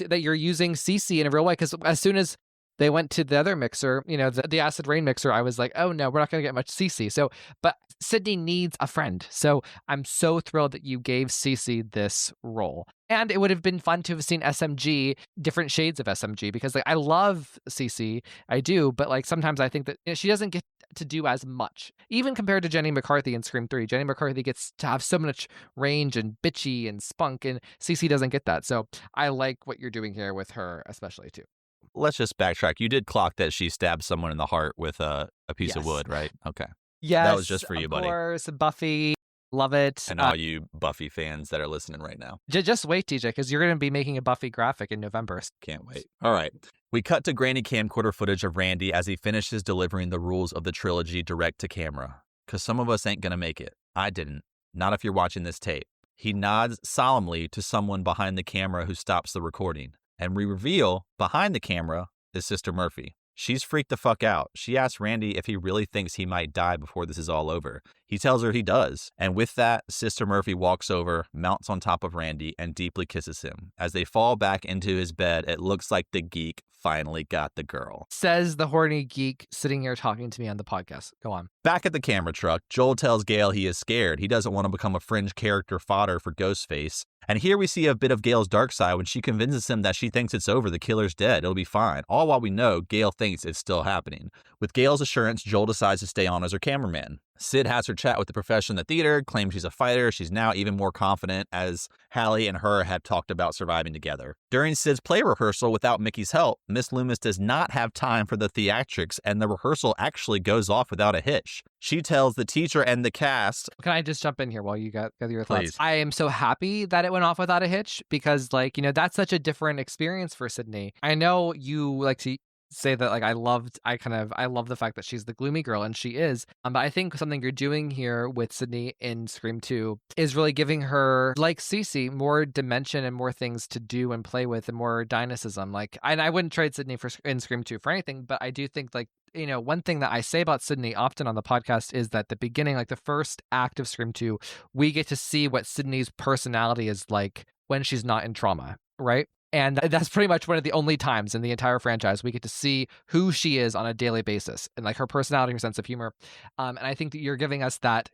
that you're using Cece in a real way, because as soon as they went to the other mixer, the Acid Rain mixer, I was like, oh no, we're not going to get much Cece. So, but Sidney needs a friend. So I'm so thrilled that you gave Cece this role. And it would have been fun to have seen SMG, different shades of SMG, because I love Cece, I do, but sometimes I think that she doesn't get to do as much. Even compared to Jenny McCarthy in Scream 3, Jenny McCarthy gets to have so much range and bitchy and spunk, and Cece doesn't get that. So I like what you're doing here with her, especially too. Let's just backtrack. You did clock that she stabbed someone in the heart with a piece of wood, right? Okay. Yes. That was just for you, buddy. Of course, Buffy. Love it. And all you Buffy fans that are listening right now. Just wait, TJ, because you're going to be making a Buffy graphic in November. Can't wait. All right. We cut to grainy camcorder footage of Randy as he finishes delivering the rules of the trilogy direct to camera. Because some of us ain't going to make it. I didn't. Not if you're watching this tape. He nods solemnly to someone behind the camera who stops the recording. And we reveal behind the camera is Sister Murphy. She's freaked the fuck out. She asks Randy if he really thinks he might die before this is all over. He tells her he does. And with that, Sister Murphy walks over, mounts on top of Randy, and deeply kisses him. As they fall back into his bed, it looks like the geek finally got the girl. Says the horny geek sitting here talking to me on the podcast. Go on. Back at the camera truck, Joel tells Gale he is scared. He doesn't want to become a fringe character fodder for Ghostface. And here we see a bit of Gale's dark side when she convinces him that she thinks it's over, the killer's dead, it'll be fine. All while we know Gale thinks it's still happening. With Gale's assurance, Joel decides to stay on as her cameraman. Sid has her chat with the professor in the theater, claims she's a fighter. She's now even more confident as Hallie and her have talked about surviving together. During Sid's play rehearsal without Mickey's help, Miss Loomis does not have time for the theatrics, and the rehearsal actually goes off without a hitch. She tells the teacher and the cast... Can I just jump in here while you got your thoughts? Please. I am so happy that it went off without a hitch, because that's such a different experience for Sidney. I know you like to say that I love the fact that she's the gloomy girl, and she is, but I think something you're doing here with Sidney in Scream 2 is really giving her, like Cece, more dimension and more things to do and play with and more dynamism. And I wouldn't trade Sidney in Scream 2 for anything, but I do think one thing that I say about Sidney often on the podcast is that the beginning, the first act of Scream 2, we get to see what Sidney's personality is like when she's not in trauma, right? And that's pretty much one of the only times in the entire franchise we get to see who she is on a daily basis and her personality, her sense of humor. And I think that you're giving us that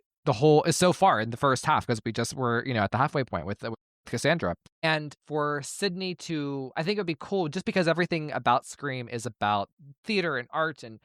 so far in the first half, because we just were, at the halfway point with Cassandra. And for Sidney to, I think it would be cool just because everything about Scream is about theater and art and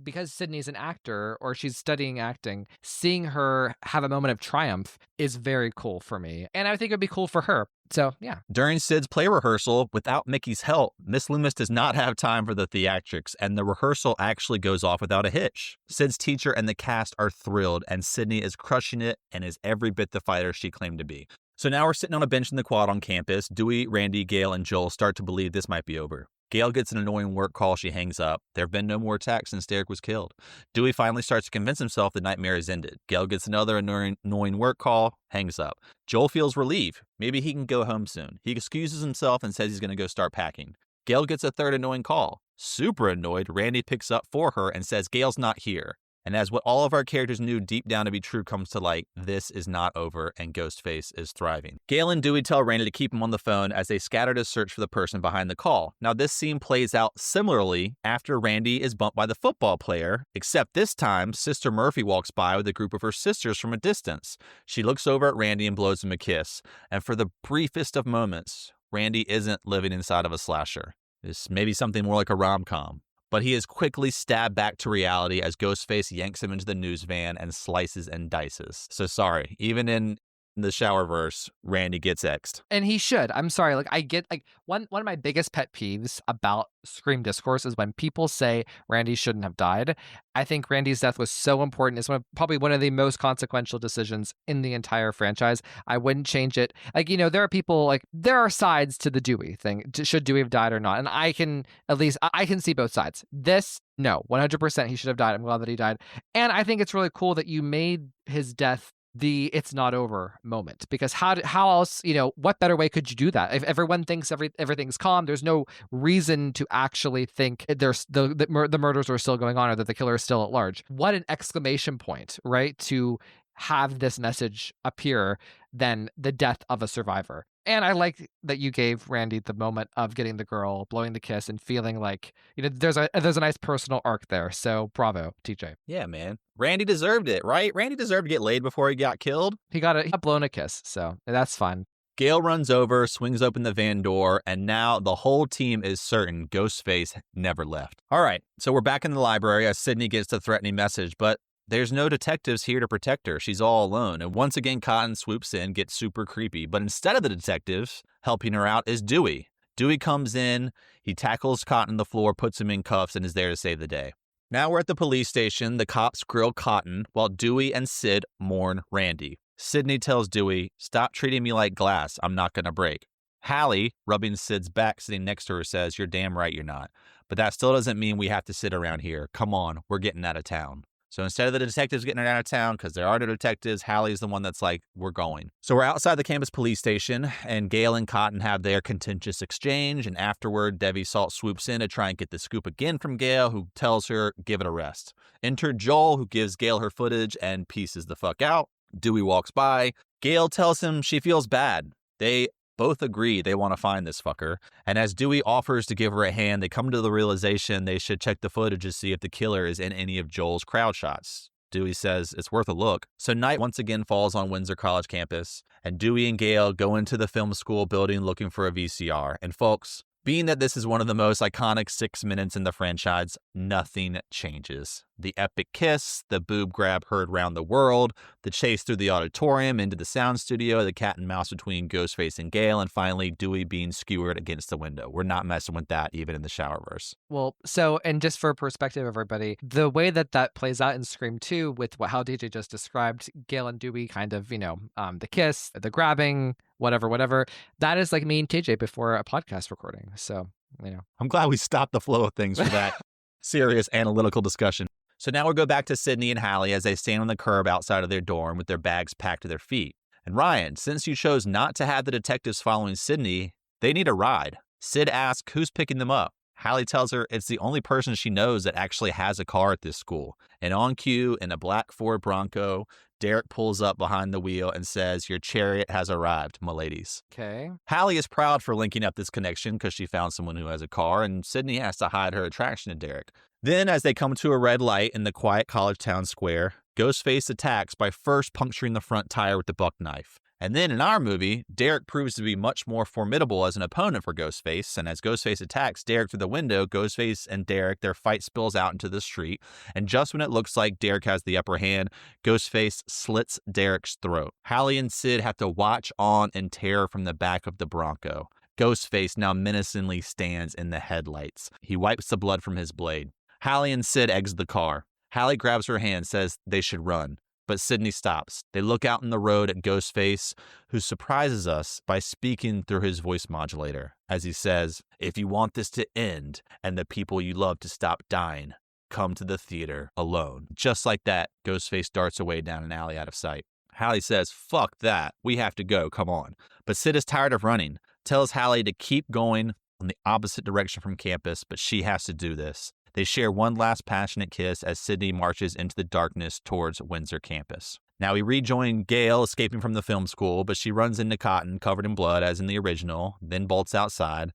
because Sidney's an actor or she's studying acting, seeing her have a moment of triumph is very cool for me. And I think it'd be cool for her. So, yeah. During Sid's play rehearsal, without Mickey's help, Miss Loomis does not have time for the theatrics, and the rehearsal actually goes off without a hitch. Sid's teacher and the cast are thrilled, and Sidney is crushing it and is every bit the fighter she claimed to be. So now we're sitting on a bench in the quad on campus. Dewey, Randy, Gale, and Joel start to believe this might be over. Gail gets an annoying work call. She hangs up. There have been no more attacks since Derek was killed. Dewey finally starts to convince himself the nightmare has ended. Gail gets another annoying work call, hangs up. Joel feels relief. Maybe he can go home soon. He excuses himself and says he's going to go start packing. Gail gets a third annoying call. Super annoyed, Randy picks up for her and says Gail's not here. And as what all of our characters knew deep down to be true comes to light, this is not over and Ghostface is thriving. Gail and Dewey tell Randy to keep him on the phone as they scatter to search for the person behind the call. Now this scene plays out similarly after Randy is bumped by the football player, except this time Sister Murphy walks by with a group of her sisters from a distance. She looks over at Randy and blows him a kiss. And for the briefest of moments, Randy isn't living inside of a slasher. It's maybe something more like a rom-com. But he is quickly stabbed back to reality as Ghostface yanks him into the news van and slices and dices. So sorry, even in the showerverse, Randy gets X'd. And he should. I'm sorry. Like, I get, like, one of my biggest pet peeves about Scream discourse is when people say Randy shouldn't have died. I think Randy's death was so important. It's probably one of the most consequential decisions in the entire franchise. I wouldn't change it. Like, you know, there are people, like, there are sides to the Dewey thing. Should Dewey have died or not? And I can, at least, I can see both sides. This, no, 100% he should have died. I'm glad that he died. And I think it's really cool that you made his death the "it's not over" moment, because how else, you know, what better way could you do that? If everyone thinks everything's calm, there's no reason to actually think there's the murders are still going on or that the killer is still at large. What an exclamation point, right? To have this message appear than the death of a survivor. And I like that you gave Randy the moment of getting the girl, blowing the kiss, and feeling like, you know, there's a nice personal arc there. So bravo, TJ. Yeah, man. Randy deserved it, right? Randy deserved to get laid before he got killed. He got blown a kiss, so that's fun. Gail runs over, swings open the van door, and now the whole team is certain Ghostface never left. All right, so we're back in the library as Sidney gets the threatening message, but there's no detectives here to protect her. She's all alone. And once again, Cotton swoops in, gets super creepy. But instead of the detectives helping her out is Dewey. Dewey comes in, he tackles Cotton on the floor, puts him in cuffs, and is there to save the day. Now we're at the police station. The cops grill Cotton while Dewey and Sid mourn Randy. Sidney tells Dewey, "Stop treating me like glass. I'm not going to break." Hallie, rubbing Sid's back, sitting next to her, says, "You're damn right you're not. But that still doesn't mean we have to sit around here. Come on, we're getting out of town." So instead of the detectives getting her out of town, because there are no detectives, Hallie's the one that's like, we're going. So we're outside the campus police station, and Gail and Cotton have their contentious exchange, and afterward, Debbie Salt swoops in to try and get the scoop again from Gail, who tells her, give it a rest. Enter Joel, who gives Gail her footage and pieces the fuck out. Dewey walks by. Gail tells him she feels bad. They both agree they want to find this fucker. And as Dewey offers to give her a hand, they come to the realization they should check the footage to see if the killer is in any of Joel's crowd shots. Dewey says it's worth a look. So night once again falls on Windsor College campus, and Dewey and Gail go into the film school building looking for a VCR. And folks, being that this is one of the most iconic 6 minutes in the franchise, nothing changes. The epic kiss, the boob grab heard round the world, the chase through the auditorium into the sound studio, the cat and mouse between Ghostface and Gail, and finally Dewey being skewered against the window. We're not messing with that even in the showerverse. Well, so, and just for perspective, everybody, the way that plays out in Scream 2 with how DJ just described, Gail and Dewey kind of, you know, the kiss, the grabbing, whatever, that is like me and TJ before a podcast recording. So, you know. I'm glad we stopped the flow of things for that serious analytical discussion. So now we go back to Sidney and Hallie as they stand on the curb outside of their dorm with their bags packed to their feet. And Ryan, since you chose not to have the detectives following Sidney, they need a ride. Sid asks who's picking them up. Hallie tells her it's the only person she knows that actually has a car at this school. And on cue, in a black Ford Bronco, Derek pulls up behind the wheel and says, "Your chariot has arrived, m'ladies." Okay. Hallie is proud for linking up this connection because she found someone who has a car, and Sidney has to hide her attraction to Derek. Then, as they come to a red light in the quiet college town square, Ghostface attacks by first puncturing the front tire with the buck knife. And then in our movie, Derek proves to be much more formidable as an opponent for Ghostface, and as Ghostface attacks Derek through the window, Ghostface and Derek, their fight spills out into the street, and just when it looks like Derek has the upper hand, Ghostface slits Derek's throat. Hallie and Sid have to watch on in terror from the back of the Bronco. Ghostface now menacingly stands in the headlights. He wipes the blood from his blade. Hallie and Sid exit the car. Hallie grabs her hand, says they should run. But Sidney stops. They look out in the road at Ghostface, who surprises us by speaking through his voice modulator as he says, "If you want this to end and the people you love to stop dying, come to the theater alone." Just like that, Ghostface darts away down an alley out of sight. Hallie says, "Fuck that. We have to go. Come on." But Sid is tired of running, tells Hallie to keep going in the opposite direction from campus, but she has to do this. They share one last passionate kiss as Sidney marches into the darkness towards Windsor campus. Now we rejoin Gail escaping from the film school, but she runs into Cotton covered in blood as in the original, then bolts outside.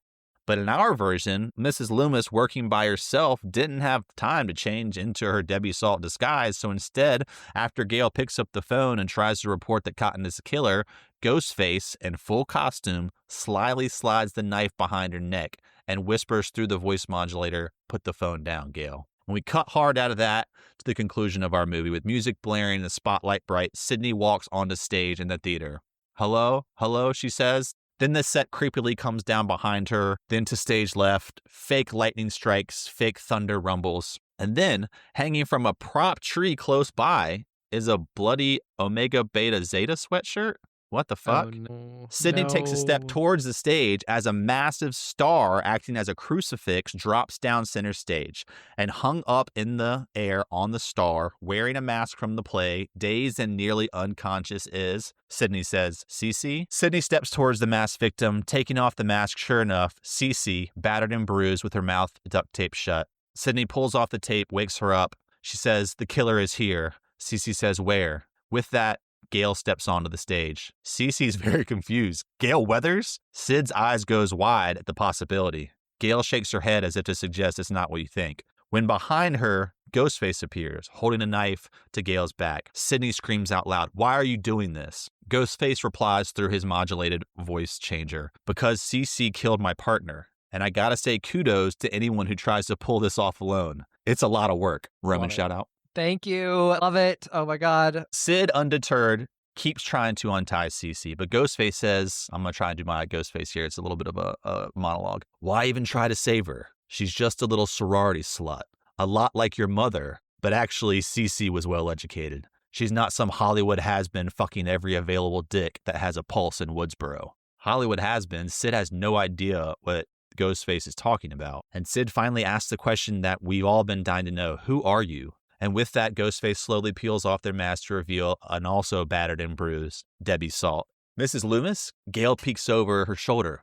But in our version, Mrs. Loomis, working by herself, didn't have time to change into her Debbie Salt disguise, so instead, after Gail picks up the phone and tries to report that Cotton is the killer, Ghostface, in full costume, slyly slides the knife behind her neck and whispers through the voice modulator, "Put the phone down, Gail." And we cut hard out of that to the conclusion of our movie. With music blaring and the spotlight bright, Sidney walks onto stage in the theater. "Hello? Hello?" she says. Then the set creepily comes down behind her, then to stage left, fake lightning strikes, fake thunder rumbles. And then, hanging from a prop tree close by, is a bloody Omega Beta Zeta sweatshirt. What the fuck? Oh, no. Sidney takes a step towards the stage as a massive star acting as a crucifix drops down center stage. And hung up in the air on the star, wearing a mask from the play, dazed and nearly unconscious is, Sidney says, "Cece?" Sidney steps towards the masked victim, taking off the mask. Sure enough, Cece, battered and bruised with her mouth duct taped shut. Sidney pulls off the tape, wakes her up. She says, "The killer is here." Cece says, "Where?" With that, Gail steps onto the stage. Cece's very confused. "Gail Weathers?" Sid's eyes goes wide at the possibility. Gail shakes her head as if to suggest it's not what you think. When behind her, Ghostface appears, holding a knife to Gail's back. Sidney screams out loud, "Why are you doing this?" Ghostface replies through his modulated voice changer, "Because Cece killed my partner. And I gotta say kudos to anyone who tries to pull this off alone. It's a lot of work." Roman shout out. Thank you. I love it. Oh my God. Sid, undeterred, keeps trying to untie Cece, but Ghostface says, I'm going to try and do my Ghostface here. It's a little bit of a monologue. "Why even try to save her? She's just a little sorority slut. A lot like your mother, but actually Cece was well educated. She's not some Hollywood has-been fucking every available dick that has a pulse in Woodsboro." Hollywood has-been. Sid has no idea what Ghostface is talking about. And Sid finally asks the question that we've all been dying to know. "Who are you?" And with that, Ghostface slowly peels off their mask to reveal an also battered and bruised Debbie Salt. "Mrs. Loomis?" Gail peeks over her shoulder.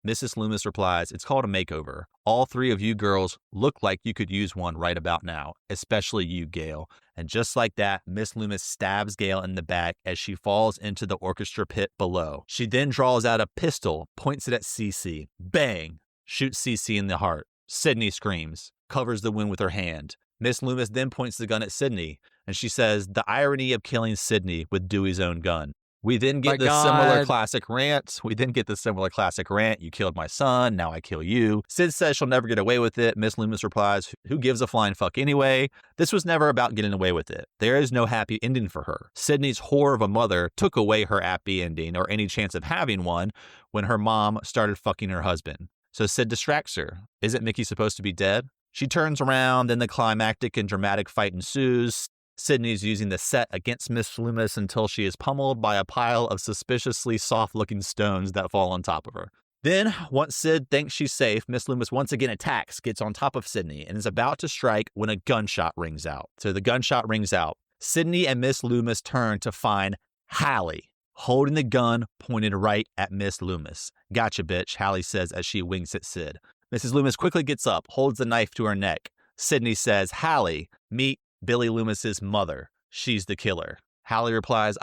Mrs. Loomis replies, "It's called a makeover. All three of you girls look like you could use one right about now, especially you, Gail." And just like that, Miss Loomis stabs Gail in the back as she falls into the orchestra pit below. She then draws out a pistol, points it at Cece. Bang! Shoots Cece in the heart. Sidney screams, covers the wound with her hand. Miss Loomis then points the gun at Sidney, and she says, "The irony of killing Sidney with Dewey's own gun." We then get similar classic rant. "You killed my son, now I kill you." Sid says she'll never get away with it. Miss Loomis replies, "Who gives a flying fuck anyway? This was never about getting away with it. There is no happy ending for her. Sidney's whore of a mother took away her happy ending or any chance of having one when her mom started fucking her husband. So Sid distracts her. Isn't Mickey supposed to be dead?" She turns around, then the climactic and dramatic fight ensues. Sidney's using the set against Miss Loomis until she is pummeled by a pile of suspiciously soft-looking stones that fall on top of her. Then, once Sid thinks she's safe, Miss Loomis once again attacks, gets on top of Sidney, and is about to strike when a gunshot rings out. So the gunshot rings out. Sidney and Miss Loomis turn to find Hallie, holding the gun pointed right at Miss Loomis. "Gotcha, bitch," Hallie says as she winks at Sid. Mrs. Loomis quickly gets up, holds the knife to her neck. Sidney says, "Hallie, meet Billy Loomis's mother. She's the killer." Hallie replies,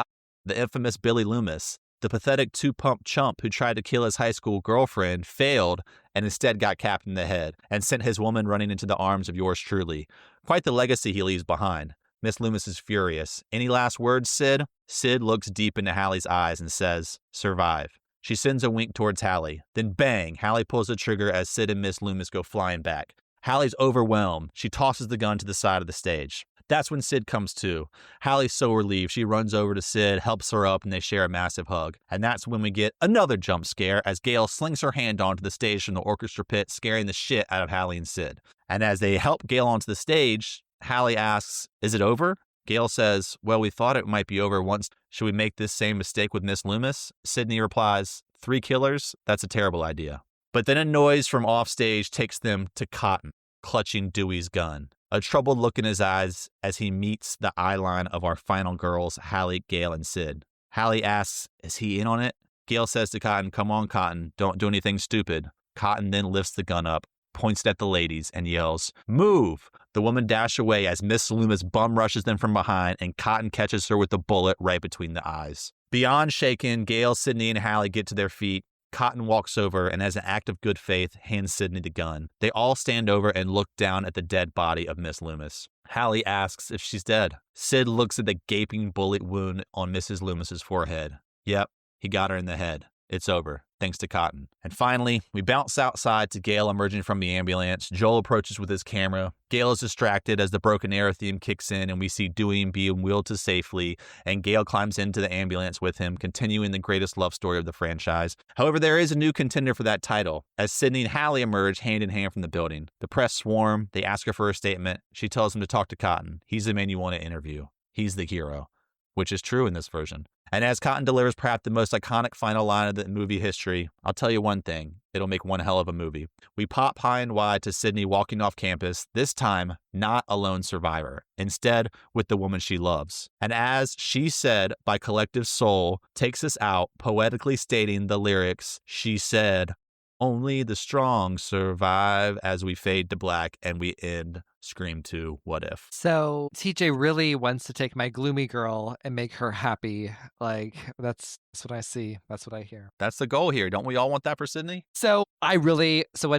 "The infamous Billy Loomis, the pathetic two-pump chump who tried to kill his high school girlfriend, failed, and instead got capped in the head, and sent his woman running into the arms of yours truly. Quite the legacy he leaves behind." Miss Loomis is furious. "Any last words, Sid?" Sid looks deep into Hallie's eyes and says, "Survive." She sends a wink towards Hallie. Then bang, Hallie pulls the trigger as Sid and Miss Loomis go flying back. Hallie's overwhelmed. She tosses the gun to the side of the stage. That's when Sid comes to. Hallie's so relieved. She runs over to Sid, helps her up, and they share a massive hug. And that's when we get another jump scare as Gail slings her hand onto the stage from the orchestra pit, scaring the shit out of Hallie and Sid. And as they help Gail onto the stage, Hallie asks, "Is it over?" Gale says, well, we thought it might be over once. Should we make this same mistake with Miss Loomis? Sidney replies, 3 killers? That's a terrible idea. But then a noise from offstage takes them to Cotton, clutching Dewey's gun. A troubled look in his eyes as he meets the eye line of our final girls, Hallie, Gale, and Sid. Hallie asks, is he in on it? Gale says to Cotton, come on, Cotton, don't do anything stupid. Cotton then lifts the gun up, points it at the ladies, and yells, move! The women dash away as Miss Loomis bum rushes them from behind, and Cotton catches her with a bullet right between the eyes. Beyond shaken, Gale, Sidney, and Hallie get to their feet. Cotton walks over and, as an act of good faith, hands Sidney the gun. They all stand over and look down at the dead body of Miss Loomis. Hallie asks if she's dead. Sid looks at the gaping bullet wound on Mrs. Loomis's forehead. Yep, he got her in the head. It's over, thanks to Cotton. And finally, we bounce outside to Gale emerging from the ambulance. Joel approaches with his camera. Gale is distracted as the Broken Arrow theme kicks in and we see Dewey being wheeled to safely, and Gale climbs into the ambulance with him, continuing the greatest love story of the franchise. However, there is a new contender for that title, as Sidney and Hallie emerge hand in hand from the building. The press swarm. They ask her for a statement. She tells them to talk to Cotton. He's the man you want to interview. He's the hero, which is true in this version. And as Cotton delivers perhaps the most iconic final line of the movie history, I'll tell you one thing, it'll make one hell of a movie. We pop high and wide to Sidney walking off campus, this time not a lone survivor, instead with the woman she loves. And as She Said by Collective Soul takes us out, poetically stating the lyrics, she said, only the strong survive, as we fade to black and we end Scream 2, What If? So TJ really wants to take my gloomy girl and make her happy. Like, that's what I see. That's what I hear. That's the goal here. Don't we all want that for Sidney? So when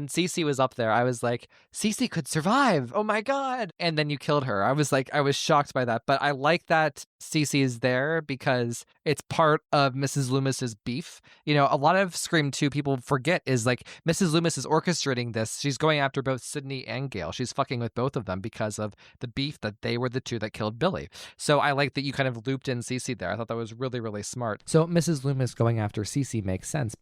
Cece was up there, I was like, Cece could survive. Oh my God. And then you killed her. I was shocked by that. But I like that Cece is there because it's part of Mrs. Loomis's beef. You know, a lot of Scream 2 people forget is like Mrs. Loomis is orchestrating this. She's going after both Sidney and Gale. She's fucking with both of them because of the beef that they were the two that killed Billy. So I like that you kind of looped in Cece there. I thought that was really, really smart. So Mrs. Loomis going after Cece makes sense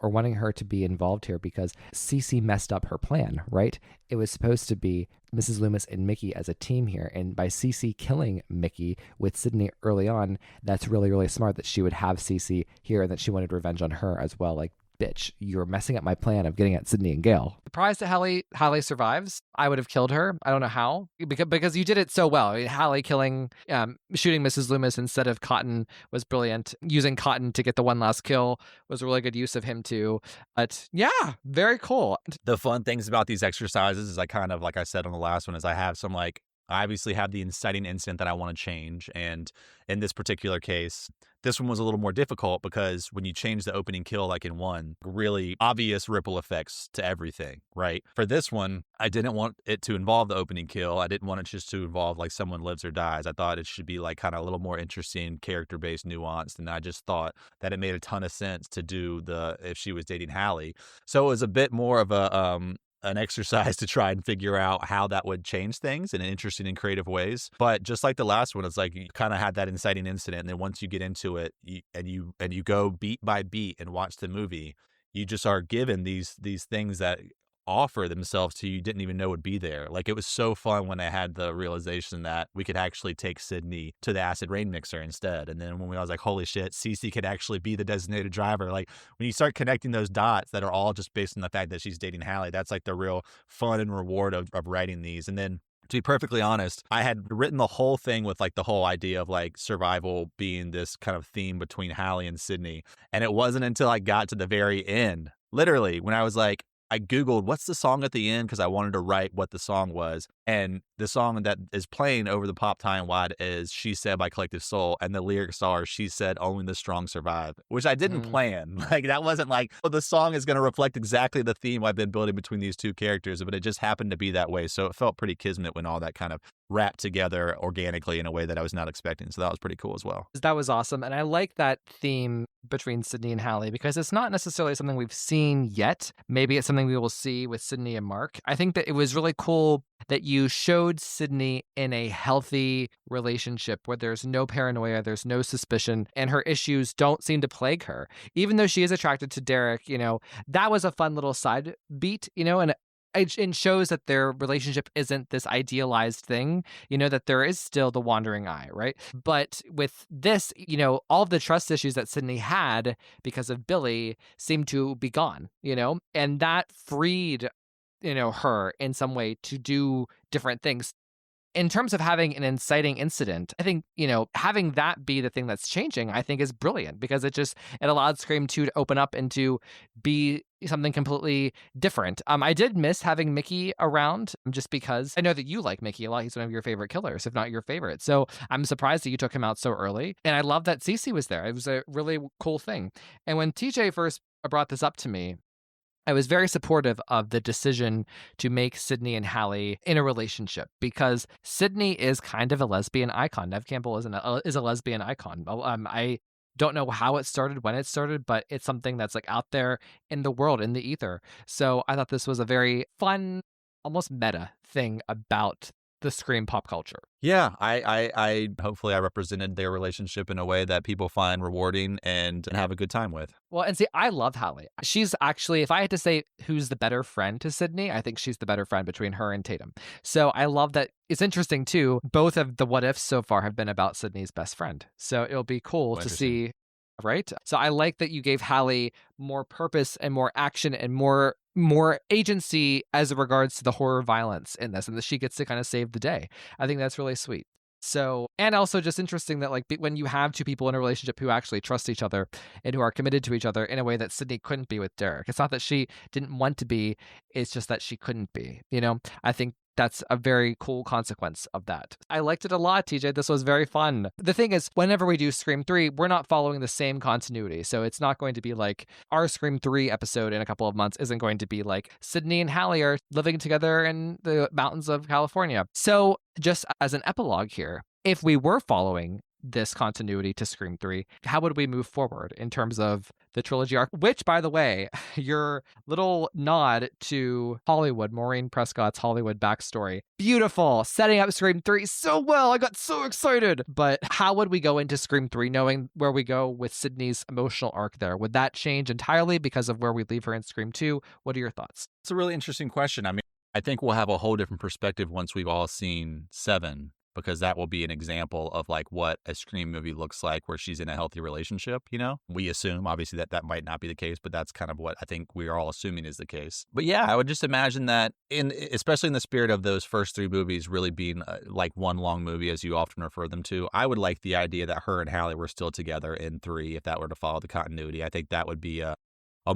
or wanting her to be involved here because Cece messed up her plan, right? It was supposed to be Mrs. Loomis and Mickey as a team here. And by Cece killing Mickey with Sidney early on, that's really, really smart that she would have Cece here and that she wanted revenge on her as well. Like, bitch, you're messing up my plan of getting at Sidney and Gale. Surprised that Hallie survives. I would have killed her. I don't know how, because you did it so well. Hallie shooting Mrs. Loomis instead of Cotton was brilliant. Using Cotton to get the one last kill was a really good use of him too. But yeah, very cool. The fun things about these exercises is I kind of, like I said on the last one, is I have some I obviously have the inciting incident that I want to change. And in this particular case, this one was a little more difficult because when you change the opening kill like in one, really obvious ripple effects to everything, right? For this one, I didn't want it to involve the opening kill. I didn't want it just to involve like someone lives or dies. I thought it should be like kind of a little more interesting, character-based, nuanced. And I just thought that it made a ton of sense to do if she was dating Hallie. So it was a bit more of an exercise to try and figure out how that would change things in interesting and creative ways. But just like the last one, it's like you kind of had that inciting incident, and then once you get into it and you go beat by beat and watch the movie, you just are given these things that offer themselves to you didn't even know would be there. Like, it was so fun when I had the realization that we could actually take Sidney to the acid rain mixer instead. And then I was like, holy shit, Cece could actually be the designated driver. Like, when you start connecting those dots that are all just based on the fact that she's dating Hallie, that's like the real fun and reward of writing these. And then, to be perfectly honest, I had written the whole thing with like the whole idea of like survival being this kind of theme between Hallie and Sidney. And it wasn't until I got to the very end, literally, when I was like, I Googled what's the song at the end because I wanted to write what the song was. And the song that is playing over the pop tie and wide is She Said by Collective Soul. And the lyrics are, she said, only the strong survive, which I didn't plan. Like, that wasn't like, oh, the song is going to reflect exactly the theme I've been building between these two characters. But it just happened to be that way. So it felt pretty kismet when all that kind of wrapped together organically in a way that I was not expecting. So that was pretty cool as well. That was awesome. And I like that theme between Sidney and Hallie because it's not necessarily something we've seen yet. Maybe it's something we will see with Sidney and Mark. I think that it was really cool that you showed Sidney in a healthy relationship where there's no paranoia, there's no suspicion, and her issues don't seem to plague her. Even though she is attracted to Derek, that was a fun little side beat, and it shows that their relationship isn't this idealized thing, that there is still the wandering eye, right? But with this, all of the trust issues that Sidney had because of Billy seem to be gone, and that freed, her in some way to do different things. In terms of having an inciting incident, I think, having that be the thing that's changing, I think is brilliant because it allowed Scream 2 to open up and to be something completely different. I did miss having Mickey around just because I know that you like Mickey a lot. He's one of your favorite killers, if not your favorite. So I'm surprised that you took him out so early. And I love that Cece was there. It was a really cool thing. And when TJ first brought this up to me, I was very supportive of the decision to make Sidney and Hallie in a relationship because Sidney is kind of a lesbian icon. Neve Campbell is a lesbian icon. I don't know how it started, when it started, but it's something that's like out there in the world, in the ether. So I thought this was a very fun, almost meta thing about the Scream pop culture. Yeah, I hopefully I represented their relationship in a way that people find rewarding and have a good time with. Well, and see, I love Hallie. She's actually, if I had to say who's the better friend to Sidney, I think she's the better friend between her and Tatum. So I love that. It's interesting too. Both of the what ifs so far have been about Sidney's best friend. So it'll be cool to see. Right. So I like that you gave Hallie more purpose and more action and more agency as it regards to the horror violence in this, and that she gets to kind of save the day. I think that's really sweet. So, and also just interesting that like when you have two people in a relationship who actually trust each other and who are committed to each other in a way that Sidney couldn't be with Derek. It's not that she didn't want to be, it's just that she couldn't be, I think that's a very cool consequence of that. I liked it a lot, TJ. This was very fun. The thing is, whenever we do Scream 3, we're not following the same continuity. So it's not going to be like our Scream 3 episode in a couple of months isn't going to be like Sidney and Hallie are living together in the mountains of California. So just as an epilogue here, if we were following this continuity to Scream 3, how would we move forward in terms of the trilogy arc? Which, by the way, your little nod to Hollywood, Maureen Prescott's Hollywood backstory, beautiful, setting up Scream 3 so well. I got so excited. But how would we go into Scream 3 knowing where we go with Sidney's emotional arc there? Would that change entirely because of where we leave her in Scream 2? What are your thoughts? It's a really interesting question. I mean, I think we'll have a whole different perspective once we've all seen 7. Because that will be an example of like what a Scream movie looks like where she's in a healthy relationship, We assume, obviously, that might not be the case, but that's kind of what I think we are all assuming is the case. But yeah, I would just imagine that, especially in the spirit of those first 3 movies really being like one long movie, as you often refer them to, I would like the idea that her and Hallie were still together in 3 if that were to follow the continuity. I think that would be a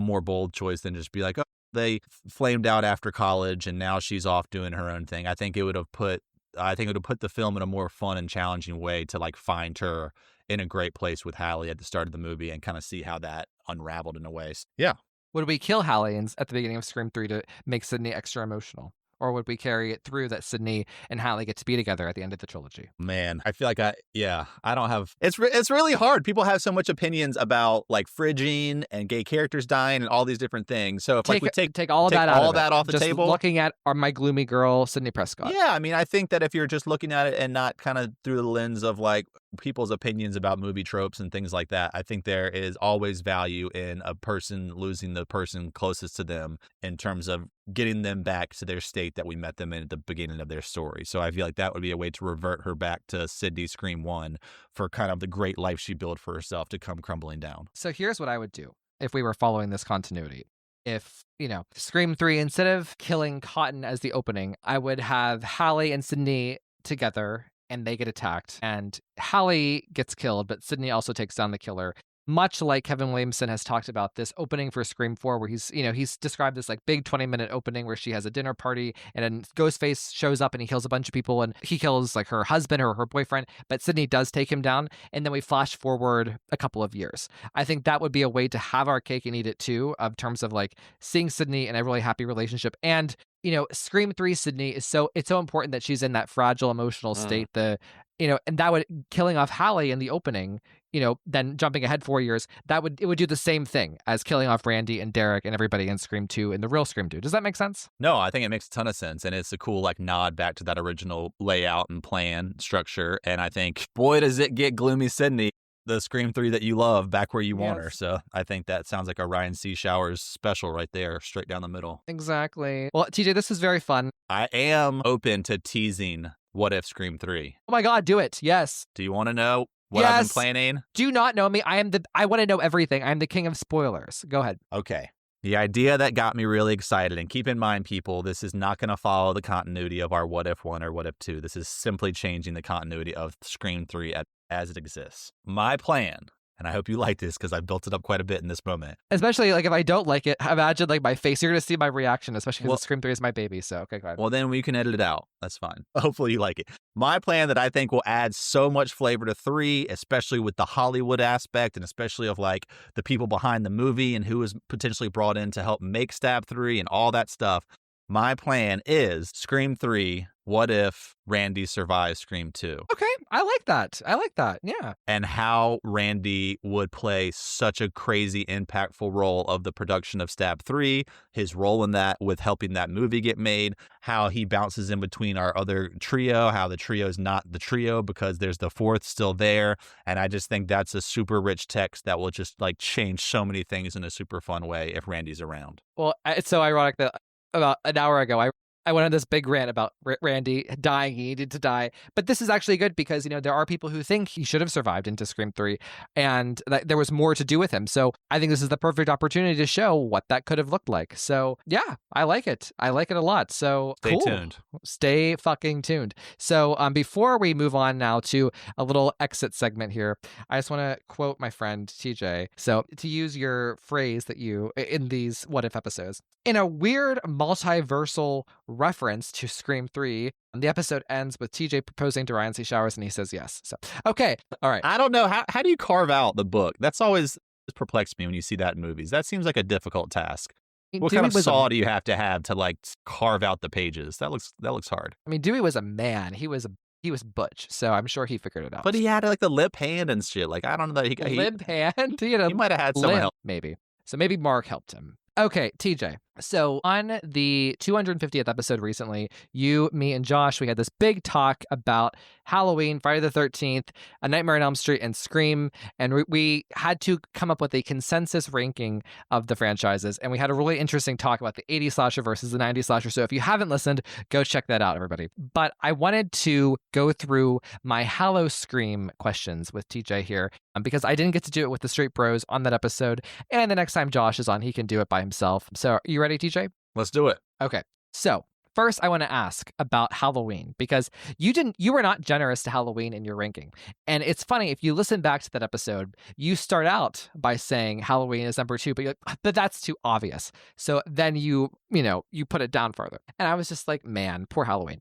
more bold choice than just be like, oh, they flamed out after college and now she's off doing her own thing. I think it would have put the film in a more fun and challenging way to like find her in a great place with Hallie at the start of the movie and kind of see how that unraveled in a way. Yeah. Would we kill Hallie at the beginning of Scream 3 to make Sidney extra emotional? Or would we carry it through that Sidney and Hallie get to be together at the end of the trilogy? Man, I feel like I don't have... It's really hard. People have so much opinions about like fridging and gay characters dying and all these different things. So if we take all that off the just table... looking at my gloomy girl, Sidney Prescott. Yeah, I mean, I think that if you're just looking at it and not kind of through the lens of like people's opinions about movie tropes and things like that, I think there is always value in a person losing the person closest to them in terms of getting them back to their state that we met them in at the beginning of their story. So I feel like that would be a way to revert her back to Sidney Scream 1 for kind of the great life she built for herself to come crumbling down. So here's what I would do if we were following this continuity. If, Scream 3, instead of killing Cotton as the opening, I would have Hallie and Sidney together and they get attacked and Hallie gets killed, but Sidney also takes down the killer. Much like Kevin Williamson has talked about this opening for Scream 4, where he's described this like big 20-minute opening where she has a dinner party and then Ghostface shows up and he kills a bunch of people and he kills like her husband or her boyfriend, but Sidney does take him down. And then we flash forward a couple of years. I think that would be a way to have our cake and eat it too, of terms of like seeing Sidney in a really happy relationship. And Scream 3 Sidney it's so important that she's in that fragile emotional state. And that would killing off Hallie in the opening, then jumping ahead 4 years, it would do the same thing as killing off Randy and Derek and everybody in Scream 2 in the real Scream 2. Does that make sense? No, I think it makes a ton of sense. And it's a cool like nod back to that original layout and plan structure. And I think, boy, does it get gloomy Sidney the Scream 3 that you love back where you want her. Yes. So I think that sounds like a Ryan C. Showers special right there, straight down the middle. Exactly. Well, TJ, this is very fun. I am open to teasing What If Scream 3. Oh my God, do it. Yes. Do you want to know what I've been planning? Do not know me. I want to know everything. I'm the king of spoilers. Go ahead. Okay. The idea that got me really excited, and keep in mind, people, this is not going to follow the continuity of our What If 1 or What If 2. This is simply changing the continuity of Scream 3 as it exists. My plan, and I hope you like this because I built it up quite a bit in this moment. Especially like if I don't like it, imagine like my face. You're going to see my reaction, especially because Scream 3 is my baby. So, okay, go ahead. Well, then we can edit it out. That's fine. Hopefully you like it. My plan that I think will add so much flavor to 3, especially with the Hollywood aspect and especially of like the people behind the movie and who was potentially brought in to help make Stab 3 and all that stuff. My plan is Scream 3, what if Randy survives Scream 2? Okay, I like that. Yeah. And how Randy would play such a crazy, impactful role of the production of Stab 3, his role in that with helping that movie get made, how he bounces in between our other trio, how the trio's not the trio because there's the fourth still there. And I just think that's a super rich text that will just like change so many things in a super fun way if Randy's around. Well, it's so ironic that about an hour ago, I went on this big rant about Randy dying. He needed to die. But this is actually good because, you know, there are people who think he should have survived into Scream 3 and that there was more to do with him. So I think this is the perfect opportunity to show what that could have looked like. So yeah, I like it. I like it a lot. So Stay tuned. Stay fucking tuned. So before we move on now to a little exit segment here, I just want to quote my friend TJ. So to use your phrase that you in these What If episodes, in a weird multiversal reference to Scream 3, the episode ends with TJ proposing to Ryan C. Showers and he says yes. So, okay. All right. I don't know. How do you carve out the book? That's always perplexed me when you see that in movies. That seems like a difficult task. What kind of saw do you have to like carve out the pages? That looks hard. I mean, Dewey was a man. He was butch, so I'm sure he figured it out. But he had like the lip hand and shit. Like I don't know that he lip hand. He might have had some help. Maybe. So maybe Mark helped him. Okay, TJ. So on the 250th episode recently, you, me, and Josh, we had this big talk about Halloween, Friday the 13th, A Nightmare on Elm Street, and Scream. And we had to come up with a consensus ranking of the franchises. And we had a really interesting talk about the 80s slasher versus the 90s slasher. So if you haven't listened, go check that out, everybody. But I wanted to go through my Hallow Scream questions with TJ here because I didn't get to do it with the Straight Bros on that episode. And the next time Josh is on, he can do it by himself. So you ready, TJ? Let's do it. Okay. So first, I want to ask about Halloween because you were not generous to Halloween in your ranking. And it's funny, if you listen back to that episode, you start out by saying Halloween is number 2, but that's too obvious. So then you put it down further. And I was just like, man, poor Halloween.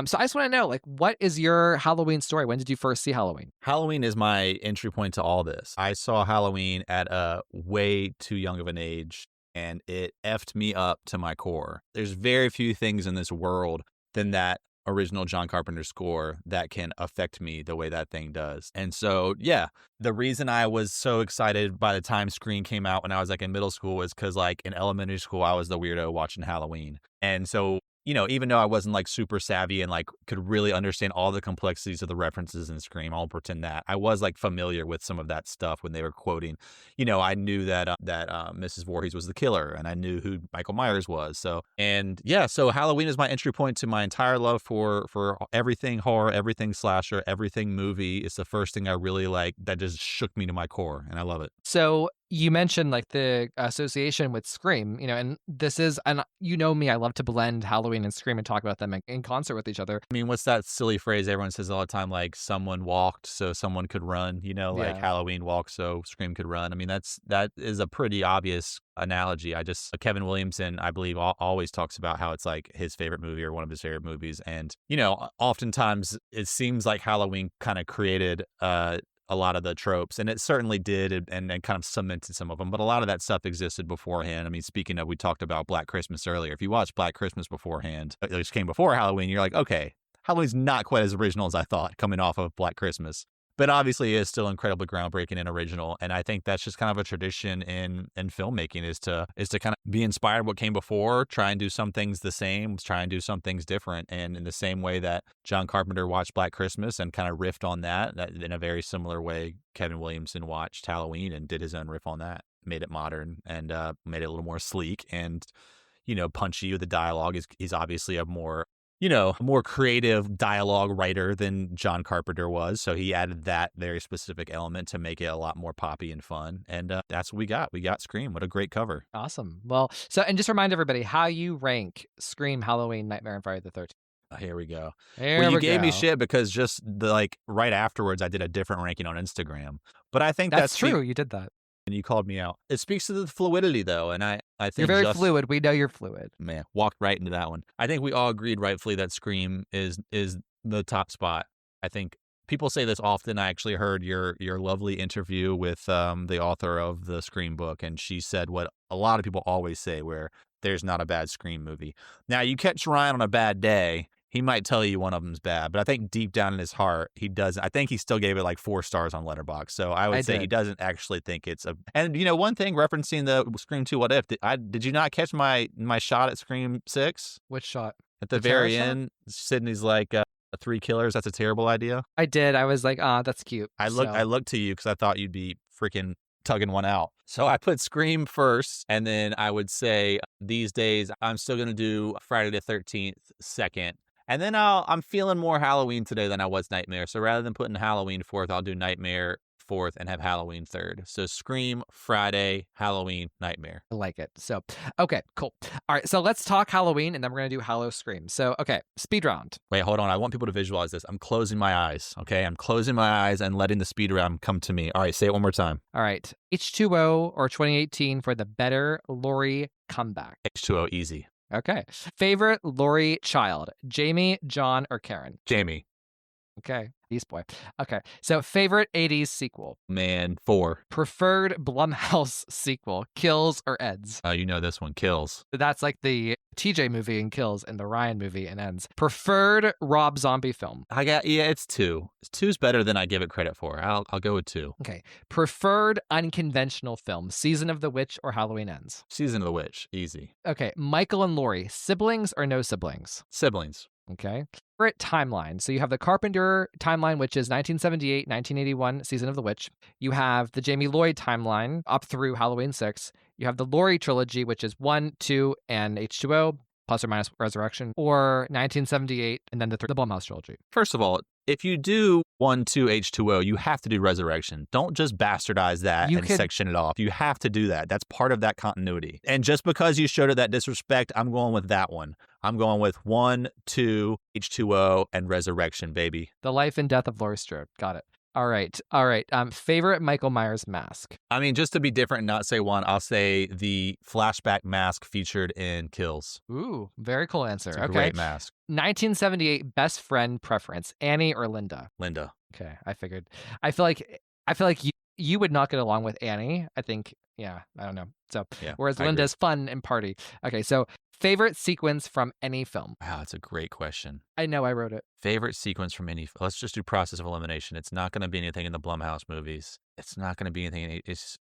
So I just want to know, like, what is your Halloween story? When did you first see Halloween? Halloween is my entry point to all this. I saw Halloween at a way too young of an age. And it effed me up to my core. There's very few things in this world than that original John Carpenter score that can affect me the way that thing does. And so, yeah, the reason I was so excited by the time Scream came out when I was like in middle school was because like in elementary school, I was the weirdo watching Halloween. And so, you know, even though I wasn't like super savvy and like could really understand all the complexities of the references in Scream, I'll pretend that I was like familiar with some of that stuff when they were quoting. You know, I knew that Mrs. Voorhees was the killer, and I knew who Michael Myers was. So Halloween is my entry point to my entire love for everything horror, everything slasher, everything movie. It's the first thing I really like that just shook me to my core, and I love it. So you mentioned like the association with Scream, you know, and this is, and you know me, I love to blend Halloween and Scream and talk about them in concert with each other. I mean, what's that silly phrase everyone says all the time? Like someone walked so someone could run, you know, like Halloween walked so Scream could run. I mean, that is a pretty obvious analogy. Kevin Williamson, I believe, always talks about how it's like his favorite movie or one of his favorite movies. And, you know, oftentimes it seems like Halloween kind of created a lot of the tropes, and it certainly did, and kind of cemented some of them, but a lot of that stuff existed beforehand. I mean, speaking of, we talked about Black Christmas earlier. If you watch Black Christmas beforehand, it just came before Halloween, you're like, okay, Halloween's not quite as original as I thought coming off of Black Christmas. but obviously is still incredibly groundbreaking and original. And I think that's just kind of a tradition in filmmaking is to kind of be inspired what came before, try and do some things the same, try and do some things different. And in the same way that John Carpenter watched Black Christmas and kind of riffed on that in a very similar way, Kevin Williamson watched Halloween and did his own riff on that, made it modern and made it a little more sleek and, punchy with the dialogue. He's obviously a more creative dialogue writer than John Carpenter was. So he added that very specific element to make it a lot more poppy and fun. And that's what we got. We got Scream. What a great cover. Awesome. Well, and just remind everybody how you rank Scream, Halloween, Nightmare, and Friday the 13th. Here we go. You gave me shit because just right afterwards, I did a different ranking on Instagram. But I think that's true. You did that. And you called me out. It speaks to the fluidity, though, and I think you're very fluid. We know you're fluid. Man, walked right into that one. I think we all agreed rightfully that Scream is the top spot. I think people say this often. I actually heard your lovely interview with the author of the Scream book, and she said what a lot of people always say, where there's not a bad Scream movie. Now, you catch Ryan on a bad day, he might tell you one of them's bad, but I think deep down in his heart, he doesn't. I think he still gave it like 4 stars on Letterboxd. So I would say he doesn't actually think it's a. And one thing referencing the Scream 2 What If, did you not catch my shot at Scream 6? Which shot? At the very end, Sidney's like 3 killers. That's a terrible idea. I did. I was like, that's cute. I looked to you because I thought you'd be freaking tugging one out. So I put Scream first, and then I would say these days I'm still gonna do Friday the 13th second. And then I'm feeling more Halloween today than I was Nightmare. So rather than putting Halloween fourth, I'll do Nightmare fourth and have Halloween third. So Scream, Friday, Halloween, Nightmare. I like it. So, okay, cool. All right, so let's talk Halloween, and then we're going to do Hallow Scream. So, okay, speed round. Wait, hold on. I want people to visualize this. I'm closing my eyes, okay? I'm closing my eyes and letting the speed round come to me. All right, say it one more time. All right. H2O or 2018 for the better Laurie comeback. H2O, easy. Okay. Favorite Laurie child, Jamie, John, or Karen? Jamie. Okay. Beast Boy. Okay. So favorite 80s sequel? Man, 4. Preferred Blumhouse sequel, Kills or Eds? You know this one, Kills. That's like the TJ movie in Kills and the Ryan movie in Ends. Preferred Rob Zombie film? It's 2. 2's better than I give it credit for. I'll go with 2. Okay. Preferred unconventional film, Season of the Witch or Halloween Ends? Season of the Witch, easy. Okay. Michael and Laurie, siblings or no siblings? Siblings. Okay. Favorite timeline. So you have the Carpenter timeline, which is 1978, 1981, Season of the Witch. You have the Jamie Lloyd timeline up through Halloween 6. You have the Laurie trilogy, which is 1, 2, and H2O, plus or minus Resurrection, or 1978, and then the Blumhouse trilogy. First of all, if you do 1, 2, H2O, you have to do Resurrection. Don't just bastardize that section it off. You have to do that. That's part of that continuity. And just because you showed it that disrespect, I'm going with that one. I'm going with 1, 2, H2O, and Resurrection, baby. The Life and Death of Laurie Strode. Got it. All right. Favorite Michael Myers mask? I mean, just to be different and not say one, I'll say the flashback mask featured in Kills. Ooh, very cool answer. It's a great mask. 1978 best friend preference, Annie or Linda? Linda. Okay, I figured. I feel like you would not get along with Annie. I think, I don't know. So, yeah, whereas Linda's fun and party. Okay, so favorite sequence from any film? Wow, that's a great question. I know, I wrote it. Favorite sequence from any. Let's just do process of elimination. It's not going to be anything in the Blumhouse movies. It's not going to be anything. It's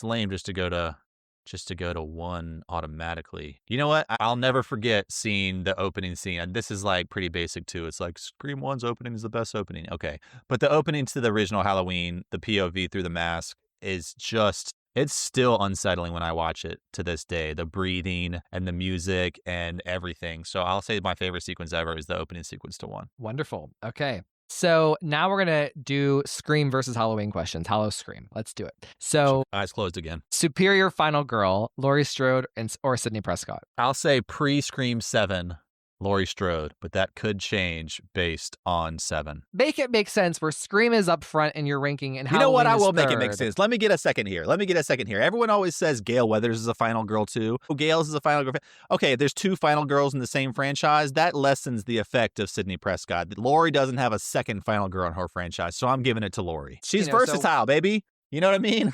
lame just to go to one automatically. You know what? I'll never forget seeing the opening scene. And this is like pretty basic too. It's like Scream 1's opening is the best opening. Okay. But the opening to the original Halloween, the POV through the mask is just, it's still unsettling when I watch it to this day. The breathing and the music and everything. So I'll say my favorite sequence ever is the opening sequence to 1. Wonderful. Okay. So now we're going to do Scream versus Halloween questions. Hallow Scream. Let's do it. So eyes closed again. Superior final girl, Laurie Strode or Sidney Prescott? I'll say pre-Scream 7, Laurie Strode, but that could change based on 7. Make it make sense where Scream is up front in your ranking and Halloween. You know what? I will make it make sense. Let me get a second here. Everyone always says Gale Weathers is a final girl too. Gale's is a final girl. Okay, if there's 2 final girls in the same franchise, that lessens the effect of Sidney Prescott. Laurie doesn't have a second final girl in her franchise, so I'm giving it to Laurie. She's versatile, baby. You know what I mean?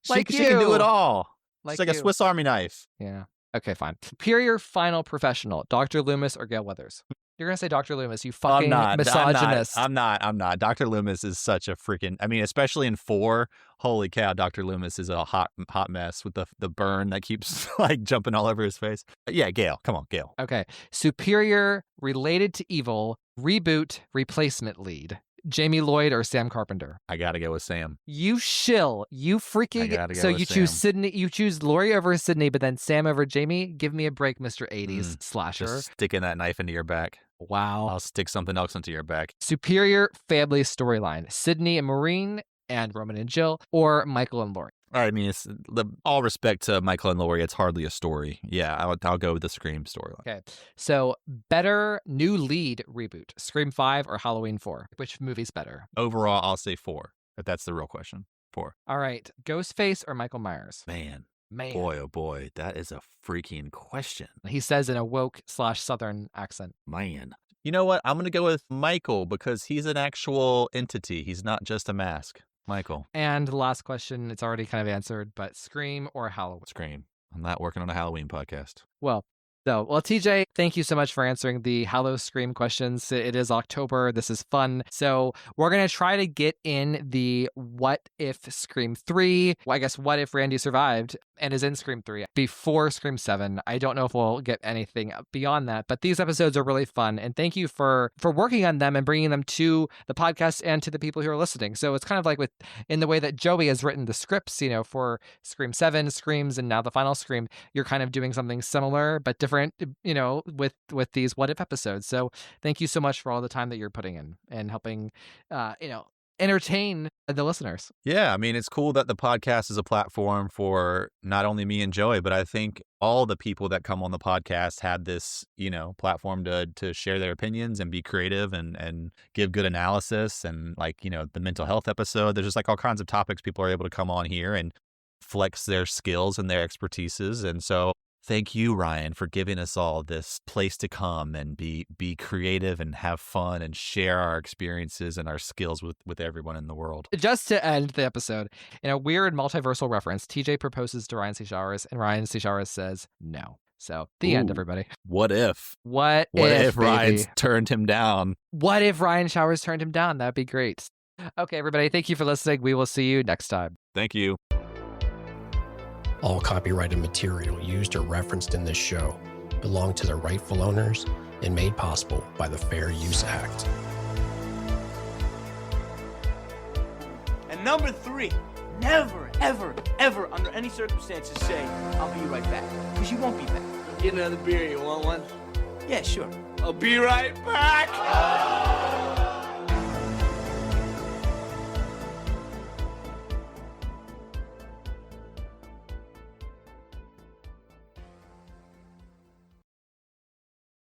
She can do it all. She's like a Swiss Army knife. Yeah. Okay, fine. Superior final professional, Dr. Loomis or Gale Weathers? You're gonna say Dr. Loomis, you fucking misogynist. I'm not. Dr. Loomis is such a freaking. I mean, especially in 4. Holy cow, Dr. Loomis is a hot mess with the burn that keeps like jumping all over his face. Yeah, Gale. Come on, Gale. Okay. Superior, related to evil, reboot, replacement lead. Jamie Lloyd or Sam Carpenter? I gotta go with Sam. You shill. You freaking. So you choose Sidney. You choose Laurie over Sidney, but then Sam over Jamie. Give me a break, Mr. 80s slasher. Just sticking that knife into your back. Wow. I'll stick something else into your back. Superior family storyline. Sidney and Maureen and Roman and Jill, or Michael and Laurie? I mean, it's all respect to Michael and Laurie. It's hardly a story. Yeah, I'll go with the Scream storyline. Okay. So better new lead reboot, Scream 5 or Halloween 4? Which movie's better? Overall, I'll say 4, if that's the real question. 4. All right. Ghostface or Michael Myers? Man. Boy, oh boy, that is a freaking question. He says in a woke/Southern accent. Man. You know what? I'm going to go with Michael because he's an actual entity. He's not just a mask. Michael. And the last question, it's already kind of answered, but Scream or Halloween? Scream. I'm not working on a Halloween podcast. Well, TJ, thank you so much for answering the Hallow Scream questions. It is October. This is fun. So we're going to try to get in the what if Scream 3, I guess what if Randy survived and is in Scream 3 before Scream 7. I don't know if we'll get anything beyond that, but these episodes are really fun. And thank you for working on them and bringing them to the podcast and to the people who are listening. So it's kind of like in the way that Joey has written the scripts, for Scream 7, Screams, and now the final Scream, you're kind of doing something similar, but different, with these what if episodes. So thank you so much for all the time that you're putting in and helping, entertain the listeners. Yeah, I mean, it's cool that the podcast is a platform for not only me and Joey, but I think all the people that come on the podcast had this, platform to share their opinions and be creative and give good analysis. And like, the mental health episode, there's just like all kinds of topics people are able to come on here and flex their skills and their expertises. And so thank you, Ryan, for giving us all this place to come and be creative and have fun and share our experiences and our skills with everyone in the world. Just to end the episode, in a weird multiversal reference, TJ proposes to Ryan C. Showers, and Ryan C. Showers says no. So the end, everybody. What if? What if Ryan turned him down? What if Ryan Showers turned him down? That'd be great. Okay, everybody, thank you for listening. We will see you next time. Thank you. All copyrighted material used or referenced in this show belong to their rightful owners and made possible by the Fair Use Act. And number 3, never, ever, ever, under any circumstances say, I'll be right back. Because you won't be back. Get another beer, you want one? Yeah, sure. I'll be right back!